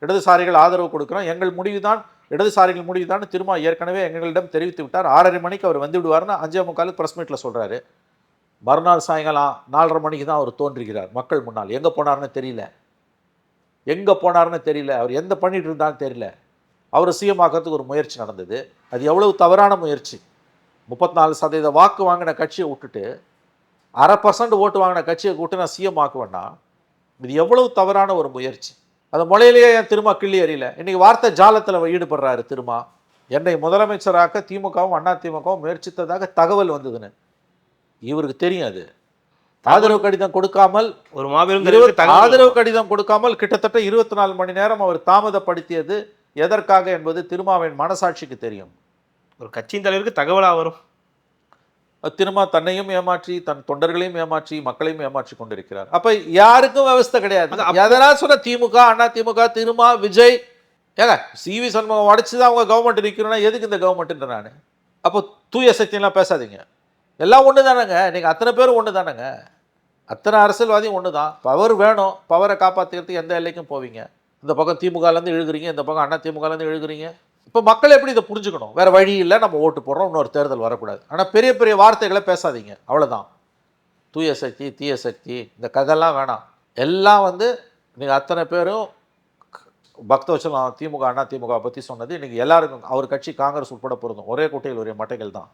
இடதுசாரிகள் ஆதரவு கொடுக்குறோம், எங்கள் முடிவு தான், இடதுசாரிகள் முடிவு தான் திருமா ஏற்கனவே எங்களிடம் தெரிவித்து விட்டார். 6:30 மணிக்கு அவர் வந்து விடுவார்னு 5:45 ப்ரெஸ் மீட்டில் சொல்கிறாரு. மறுநாள் சாயங்காலம் 4:30 மணிக்கு தான் அவர் தோன்றுகிறார் மக்கள் முன்னால். எங்கே போனார்னு தெரியல, அவர் எந்த பண்ணிட்டு இருந்தான்னு தெரியல. அவர் சிஎம் ஆக்கிறதுக்கு ஒரு முயற்சி நடந்தது. அது எவ்வளவு தவறான முயற்சி. 34% வாக்கு வாங்கின கட்சியை விட்டுட்டு 1/2% ஓட்டு வாங்கின கட்சியை கூட்டு நான் சிஎம் ஆக்குவேன்னா இது எவ்வளவு தவறான ஒரு முயற்சி. அந்த முளையிலேயே என் திருமா கிள்ளி அறியல. இன்னைக்கு வார்த்தை ஜாலத்தில் ஈடுபடுறாரு திருமா. என்னை முதலமைச்சராக்க திமுகவும் அதிமுகவும் முயற்சித்ததாக தகவல் வந்ததுன்னு இவருக்கு தெரியும். அது ஆதரவு கடிதம் கொடுக்காமல் ஒரு மாபெரும் ஆதரவு கடிதம் கொடுக்காமல் கிட்டத்தட்ட 24 மணி நேரம் அவர் தாமதப்படுத்தியது எதற்காக என்பது திருமாவின் மனசாட்சிக்கு தெரியும். ஒரு கட்சியின் தலைவருக்கு தகவலாக வரும். திருமா தன்னையும் ஏமாற்றி தன் தொண்டர்களையும் ஏமாற்றி மக்களையும் ஏமாற்றி கொண்டிருக்கிறார். அப்ப யாருக்கும் விவஸ்தை கிடையாது. எதனால் சொன்ன திமுக அதிமுக திருமா விஜய் ஏங்க சிவி சண்முகம் உடைச்சுதான் அவங்க கவர்மெண்ட் நிற்கணும்னா எதுக்கு இந்த கவர்மெண்ட்ன்ற நான்? அப்போ தூய சக்தியெல்லாம் பேசாதீங்க. எல்லாம் ஒன்று தானேங்க. நீங்கள் அத்தனை பேரும் ஒன்று தானேங்க. அத்தனை அரசியல்வாதியும் ஒன்று தான். பவர் வேணும். பவரை காப்பாற்றிக்கிறதுக்கு எந்த எல்லைக்கும் போவீங்க. இந்த பக்கம் திமுகலேருந்து இழுகிறீங்க, இந்த பக்கம் அதிமுகலேருந்து இழுகிறீங்க. இப்போ மக்கள் எப்படி இதை புரிஞ்சுக்கணும்? வேறு வழி இல்லை, நம்ம ஓட்டு போடுறோம், இன்னொரு தேர்தல் வரக்கூடாது. ஆனால் பெரிய பெரிய வார்த்தைகளை பேசாதீங்க, அவ்வளோதான். தூய சக்தி தீய சக்தி இந்த கதையெல்லாம் வேணாம். எல்லாம் வந்து நீங்கள் அத்தனை பேரும் பக்தவச்சலம் திமுக அதிமுக பற்றி சொன்னது இன்றைக்கி எல்லாருக்கும் அவர் கட்சி காங்கிரஸ் உட்பட பொருந்தும். ஒரே குட்டையில் ஒரே மட்டைகள் தான்.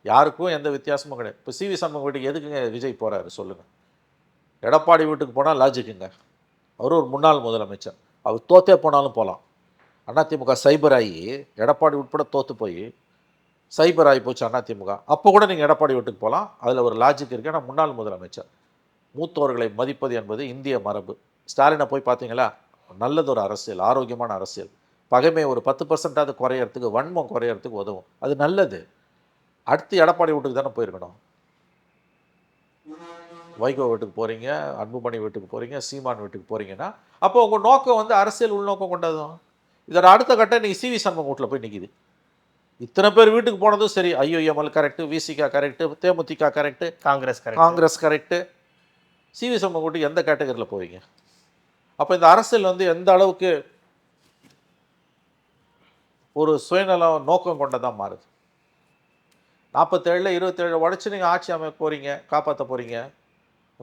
யாருக்கும் எந்த வித்தியாசமும் கிடையாது. இப்போ சிவி சண்முகம் வீட்டுக்கு எதுக்குங்க விஜய் போகிறாரு சொல்லுங்கள்? எடப்பாடி வீட்டுக்கு போனால் லாஜிக்குங்க. அவர் ஒரு முன்னாள் முதலமைச்சர். அவர் தோத்தே போனாலும் போகலாம். அதிமுக சைபர் ஆகி எடப்பாடி உட்பட தோற்று போய் சைபர் ஆகி போச்சு அதிமுக. அப்போ கூட நீங்கள் எடப்பாடி வீட்டுக்கு போகலாம். அதில் ஒரு லாஜிக் இருக்குது. ஆனால் முன்னாள் முதலமைச்சர் மூத்தவர்களை மதிப்பது என்பது இந்திய மரபு. ஸ்டாலினை போய் பார்த்தீங்களா? நல்லதொரு அரசியல், ஆரோக்கியமான அரசியல். பகைமை ஒரு 10% குறையறதுக்கு, வன்மம் குறையறதுக்கு உதவும். அது நல்லது. அடுத்து எடப்பாடி வீட்டுக்கு தானே போயிருக்கணும். வைகோ வீட்டுக்கு போகிறீங்க, அன்புமணி வீட்டுக்கு போகிறீங்க, சீமான் வீட்டுக்கு போகிறீங்கன்னா அப்போ உங்கள் நோக்கம் வந்து அரசியல் உள்நோக்கம் கொண்டதும். இதோட அடுத்த கட்டம் நீங்கள் சிவி சண்முகம் வீட்டில் போய் நிற்கிது. இத்தனை பேர் வீட்டுக்கு போனதும் சரி, ஐயோஎம்எல் கரெக்டு, விசிகா கரெக்டு, தேமுதிக correct, Congress correct. C V Shanmugam வீட்டுக்கு எந்த கேட்டகரியில் போவீங்க? அப்போ இந்த அரசியல் வந்து எந்த அளவுக்கு ஒரு சுயநலம் நோக்கம் கொண்டதான் மாறுது. 47 27 உடச்சி நீங்கள் ஆட்சி அமைக்க போகிறீங்க, காப்பாற்ற போகிறீங்க.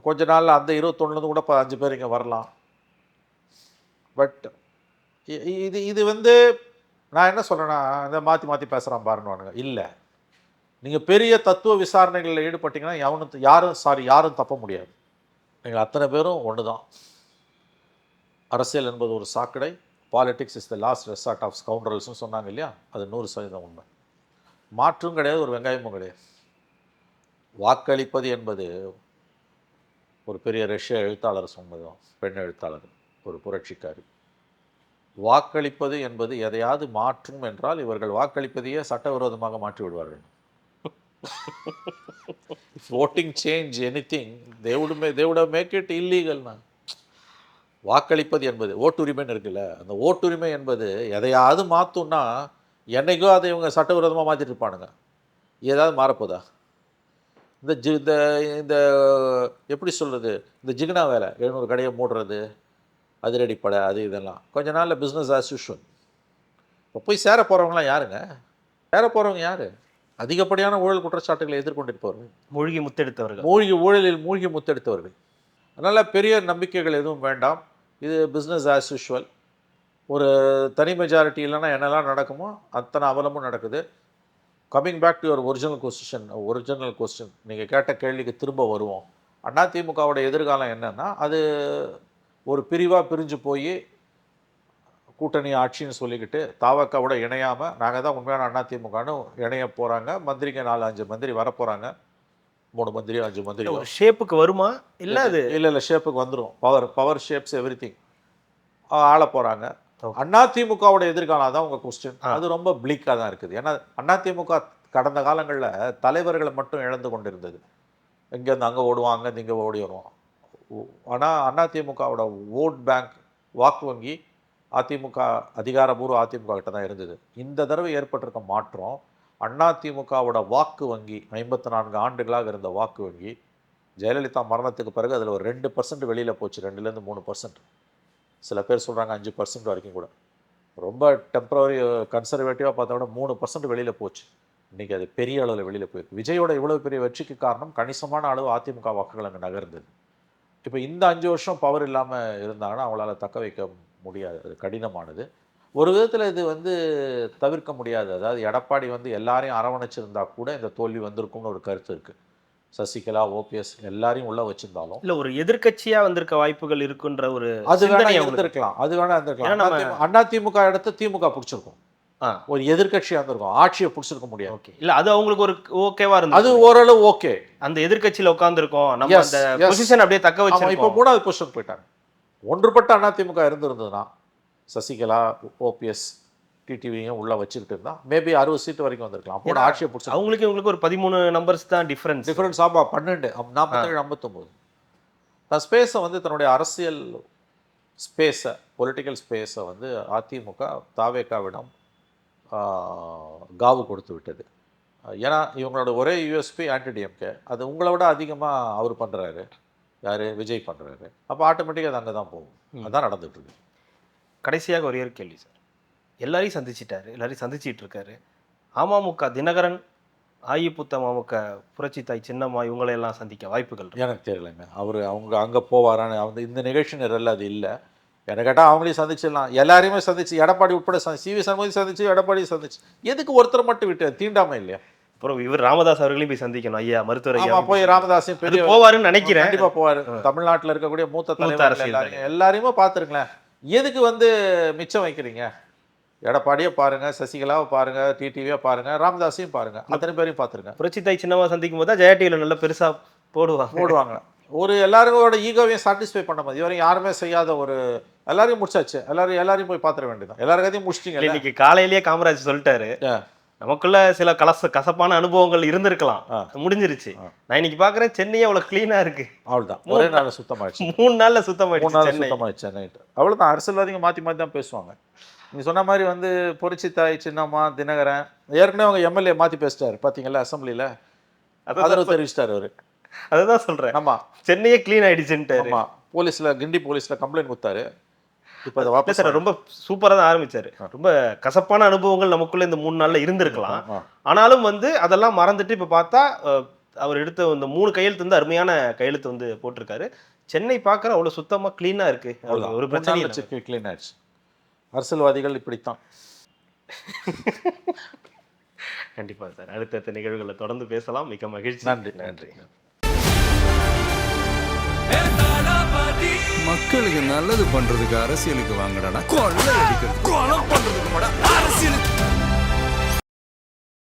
கொஞ்ச நாளில் அந்த 21 கூட 5 பேர் இங்கே வரலாம். பட் இது வந்து நான் என்ன சொல்கிறேன்னா, இந்த மாற்றி பேசுகிறான் பாருன்னு இல்லை. நீங்கள் பெரிய தத்துவ விசாரணைகளில் ஈடுபட்டிங்கன்னா யாரும் தப்ப முடியாது. நீங்கள் அத்தனை பேரும் ஒன்று தான். அரசியல் என்பது ஒரு சாக்கடை. Politics is the last resort of ஸ்கவுண்டரல்ஸ்னு சொன்னாங்க இல்லையா? அது 100% உண்மை. மாற்றும் கிடையாது, ஒரு வெங்காயமும் கிடையாது. வாக்களிப்பது என்பது ஒரு பெரிய ரஷ்ய எழுத்தாளர் சொன்னதும், பெண் எழுத்தாளர், ஒரு புரட்சிக்காரி. வாக்களிப்பது என்பது எதையாவது மாற்றும் என்றால் இவர்கள் வாக்களிப்பதையே சட்டவிரோதமாக மாற்றி விடுவார்கள். voting change anything they would have make it illegal. வாக்களிப்பது என்பது ஓட்டுரிமைன்னு இருக்குல்ல, அந்த ஓட்டுரிமை என்பது எதையாவது மாற்றும்னா என்னைக்கோ அதை இவங்க சட்டவிரோதமாக மாற்றிட்டு இருப்பானுங்க. ஏதாவது மாறப்போதா? இந்த இந்த எப்படி சொல்கிறது, இந்த ஜிகினா வேலை 700 கடையை மூடுறது, அதிரடிப்படை, அது இதெல்லாம் கொஞ்ச நாளில் பிஸ்னஸ் ஆஸ் யூஷுவல். இப்போ போய் சேர போகிறவங்களாம் யாருங்க? சேர போகிறவங்க யார்? அதிகப்படியான ஊழல் குற்றச்சாட்டுகளை எதிர்கொண்டிருப்பவர்கள், ஊழலில் மூழ்கி முத்தெடுத்தவர்கள். அதனால் பெரிய நம்பிக்கைகள் எதுவும் வேண்டாம். இது பிஸ்னஸ் ஆஸ் யூஷுவல். ஒரு தனி மெஜாரிட்டி இல்லைன்னா என்னெல்லாம் நடக்குமோ அத்தனை அவலமும் நடக்குது. Coming back to your original question நீங்கள் கேட்ட கேள்விக்கு திரும்ப வருவோம். அதிமுகவோட எதிர்காலம் என்னென்னா, அது ஒரு பிரிவாக பிரிஞ்சு போய் கூட்டணி ஆட்சின்னு சொல்லிக்கிட்டு தாவக்காவோட இணையாமல் நாங்கள் தான் உண்மையான அதிமுகன்னு இணைய போகிறாங்க. மந்திரிங்க 4-5 மந்திரி வரப்போகிறாங்க. 3 மந்திரி 5 மந்திரி ஒரு ஷேப்புக்கு வருமா இல்லை அது இல்லை ஷேப்புக்கு வந்துடும். பவர் ஷேப்ஸ் எவ்ரி திங் ஆள போகிறாங்க. அதிமுகவோட எதிர்காலம் தான் உங்கள் கொஸ்டின். அது ரொம்ப பிளிக்காக தான் இருக்குது. ஏன்னா அதிமுக கடந்த காலங்களில் தலைவர்களை மட்டும் இழந்து கொண்டு இருந்தது. இங்கேருந்து அங்கே ஓடுவான், அங்கேருந்து இங்கே ஓடி வருவான். ஆனால் அதிமுகவோட ஓட் பேங்க் வாக்கு வங்கி அதிமுக அதிகாரபூர்வ அதிமுக கிட்ட தான் இருந்தது. இந்த தடவை ஏற்பட்டிருக்க மாற்றம் அதிமுகவோட வாக்கு வங்கி 54 ஆண்டுகளாக இருந்த வாக்கு வங்கி ஜெயலலிதா மரணத்துக்கு பிறகு அதில் ஒரு 2% வெளியில் போச்சு. 2லேருந்து 3%. சில பேர் சொல்கிறாங்க 5% வரைக்கும் கூட. ரொம்ப டெம்பரவரி கன்சர்வேட்டிவாக பார்த்தா கூட 3% வெளியில் போச்சு. இன்றைக்கி அது பெரிய அளவில் வெளியில் போயிருக்கு. விஜயோட இவ்வளோ பெரிய வெற்றிக்கு காரணம் கணிசமான அளவு அதிமுக வாக்குகள் அங்கே நகர்ந்தது. இப்போ இந்த 5 வருஷம் பவர் இல்லாமல் இருந்தாங்கன்னா அவங்களால தக்க வைக்க முடியாது. அது கடினமானது. ஒரு விதத்தில் இது தவிர்க்க முடியாது. அதாவது எடப்பாடி எல்லாரையும் அரவணைச்சிருந்தா கூட இந்த தோல்வி வந்திருக்கும்னு ஒரு கருத்து இருக்குது. சசிகலா, ஓபிஎஸ் எல்லாரையும் உள்ள வச்சிருந்தாலும் இல்லை ஒரு எதிர்க்கட்சியா வந்திருக்க வாய்ப்புகள் இருக்குன்ற ஒரு அது வேணா இருந்திருக்கலாம். அது வேணா இருந்திருக்கலாம். அதிமுக இடத்த திமுக பிடிச்சிருக்கும். ஒரு எதிர்க்கட்சியாக இருந்திருக்கும். ஆட்சியை பிடிச்சிருக்க முடியாது. ஓகே இல்லை அது அவங்களுக்கு ஒரு ஓகேவா இருந்தது. அது ஓரளவு ஓகே. அந்த எதிர்க்கட்சியில் உட்காந்துருக்கோம் நம்ம அந்த பொசிஷன் அப்படியே தக்க வச்சு. இப்போ 3வது பொசிஷன் போயிட்டாங்க. ஒன்றுபட்ட அதிமுக இருந்திருந்ததுன்னா சசிகலா, ஓபிஎஸ், டிடிவியும் உள்ள வச்சுக்கிட்டு இருந்தா மேபி 60 சீட்டு வரைக்கும் வந்திருக்கலாம். அப்போ ஆட்சியை பிடிச்சி அவங்களுக்கு இவங்களுக்கு ஒரு 13 நம்பர்ஸ் தான் டிஃபரன்ஸ். ஆமா 12, 47, 59. நான் ஸ்பேஸை தன்னுடைய அரசியல் ஸ்பேஸை, பொலிட்டிக்கல் ஸ்பேஸை அதிமுக தாவேகாவிடம் காவு கொடுத்து விட்டது. ஏன்னா இவங்களோட ஒரே யூஎஸ்பி ஆன்டி-டிஎம்கே. அது உங்களை விட அதிகமாக அவர் பண்ணுறாரு. யார்? விஜய் பண்ணுறாரு. அப்போ ஆட்டோமேட்டிக்காக அது அங்கே தான் போகும். அதுதான் நடந்துட்டு இருக்கு. கடைசியாக ஒரே ஒரு கேள்வி சார். எல்லாரையும் சந்திச்சிட்டாரு, எல்லாரையும் சந்திச்சிட்டு இருக்காரு. அமமுக தினகரன், ஆயிப்புத்த அமமுக புரட்சி தாய் சின்னம்மா இவங்களையெல்லாம் சந்திக்க வாய்ப்புகள் எனக்கு தெரியலைங்க. அவங்க அங்கே போவாரான்னு இந்த நிகழ்ச்சி நிரல் அது இல்லை. எனக்கு கேட்டால் அவங்களையும் சந்திச்சிடலாம். எல்லாரையுமே சந்திச்சு எடப்பாடி உட்பட சிவி சண்முகி சந்திச்சு எடப்பாடியும் சந்திச்சு எதுக்கு ஒருத்தர் மட்டும் விட்டு தீண்டாமல் இல்லையா? அப்புறம் இவர் ராமதாஸ் அவர்களையும் போய் சந்திக்கணும். ஐயா மருத்துவர் ஐயா போய் ராமதாஸையும் பெரிய போவாருன்னு நினைக்கிறேன். கண்டிப்பாக போவார். தமிழ்நாட்டில் இருக்கக்கூடிய மூத்த தலைவர் எல்லாரையுமே பார்த்துருங்களேன். எதுக்கு மிச்சம் வைக்கிறீங்க? எடப்பாடியை பாருங்க, சசிகலாவை பாருங்க, டிடிவியை பாருங்க, ராமதாஸையும் பாருங்க, அத்தனை பேரையும் பார்த்துருங்க. புரட்சி தாய் சின்னம்மா சந்திக்கும் போது ஜெயா டிவியில் நல்லா பெருசாக போடுவாங்க. ஒரு எல்லாரோட ஈகோவையும் சாட்டிஸ்ஃபை பண்ண மாதிரி இதுவரையும் யாருமே செய்யாத ஒரு எல்லாரையும் முடிச்சாச்சு. எல்லாரையும் போய் பார்த்துட வேண்டியதான். எல்லாருக்கையும் முடிச்சிட்டிங்க. இன்னைக்கு காலையிலேயே காமராஜ் சொல்லிட்டாரு நமக்குள்ள சில கசப்பான அனுபவங்கள் இருந்திருக்கலாம், முடிஞ்சிருச்சு. நான் இன்னைக்கு பாக்குறேன் சென்னையே அவ்வளவு கிளீனா இருக்கு. அவ்வளவுதான். ஒரே நாள்ல சுத்தமாயிடுச்சு. 3 நாள்ல சுத்தமாயிடுச்சு. சென்னை அவ்வளவுதான். அரசியல்வாதிங்க மாத்தி தான் பேசுவாங்க. நீங்க சொன்ன மாதிரி புரட்சி தாய் சின்னம்மா, தினகரன் ஏற்கனவே அவங்க எம்எல்ஏ மாத்தி பேசிட்டாரு பாத்தீங்களா அசம்பிளில. அதான் தெரிவிச்சிட்டாரு அவரு. அதுதான் சொல்றேன். ஆமா சென்னையே கிளீன் ஆயிடுச்சுன்ட்டு. ஆமா போலீஸ்ல கிண்டி போலீஸ்ல கம்ப்ளைண்ட் கொடுத்தாரு. இப்போ அதை வாபஸ் சார் ரொம்ப சூப்பராக தான் ஆரம்பிச்சாரு. ரொம்ப கசப்பான அனுபவங்கள் நமக்குள்ள இந்த 3 நாள்ல இருந்திருக்கலாம். ஆனாலும் அதெல்லாம் மறந்துட்டு இப்போ பார்த்தா அவர் எடுத்த இந்த 3 கையெழுத்து அருமையான கையெழுத்து போட்டிருக்காரு. சென்னை பார்க்குற அவ்வளோ சுத்தமாக கிளீனாக இருக்கு. ஒரு பிரச்சனை கிளீன் ஆயிடுச்சு. அரசியல்வாதிகள் இப்படித்தான். கண்டிப்பாக சார். அடுத்தடுத்த நிகழ்வுகளை தொடர்ந்து பேசலாம். மிக மகிழ்ச்சி. நன்றி. மக்களுக்கு நல்லது பண்றதுக்கு அரசியலுக்கு வாங்கடா. கொலை அடிக்கிறது, கொலை பண்றதுக்கு அரசியலுக்கு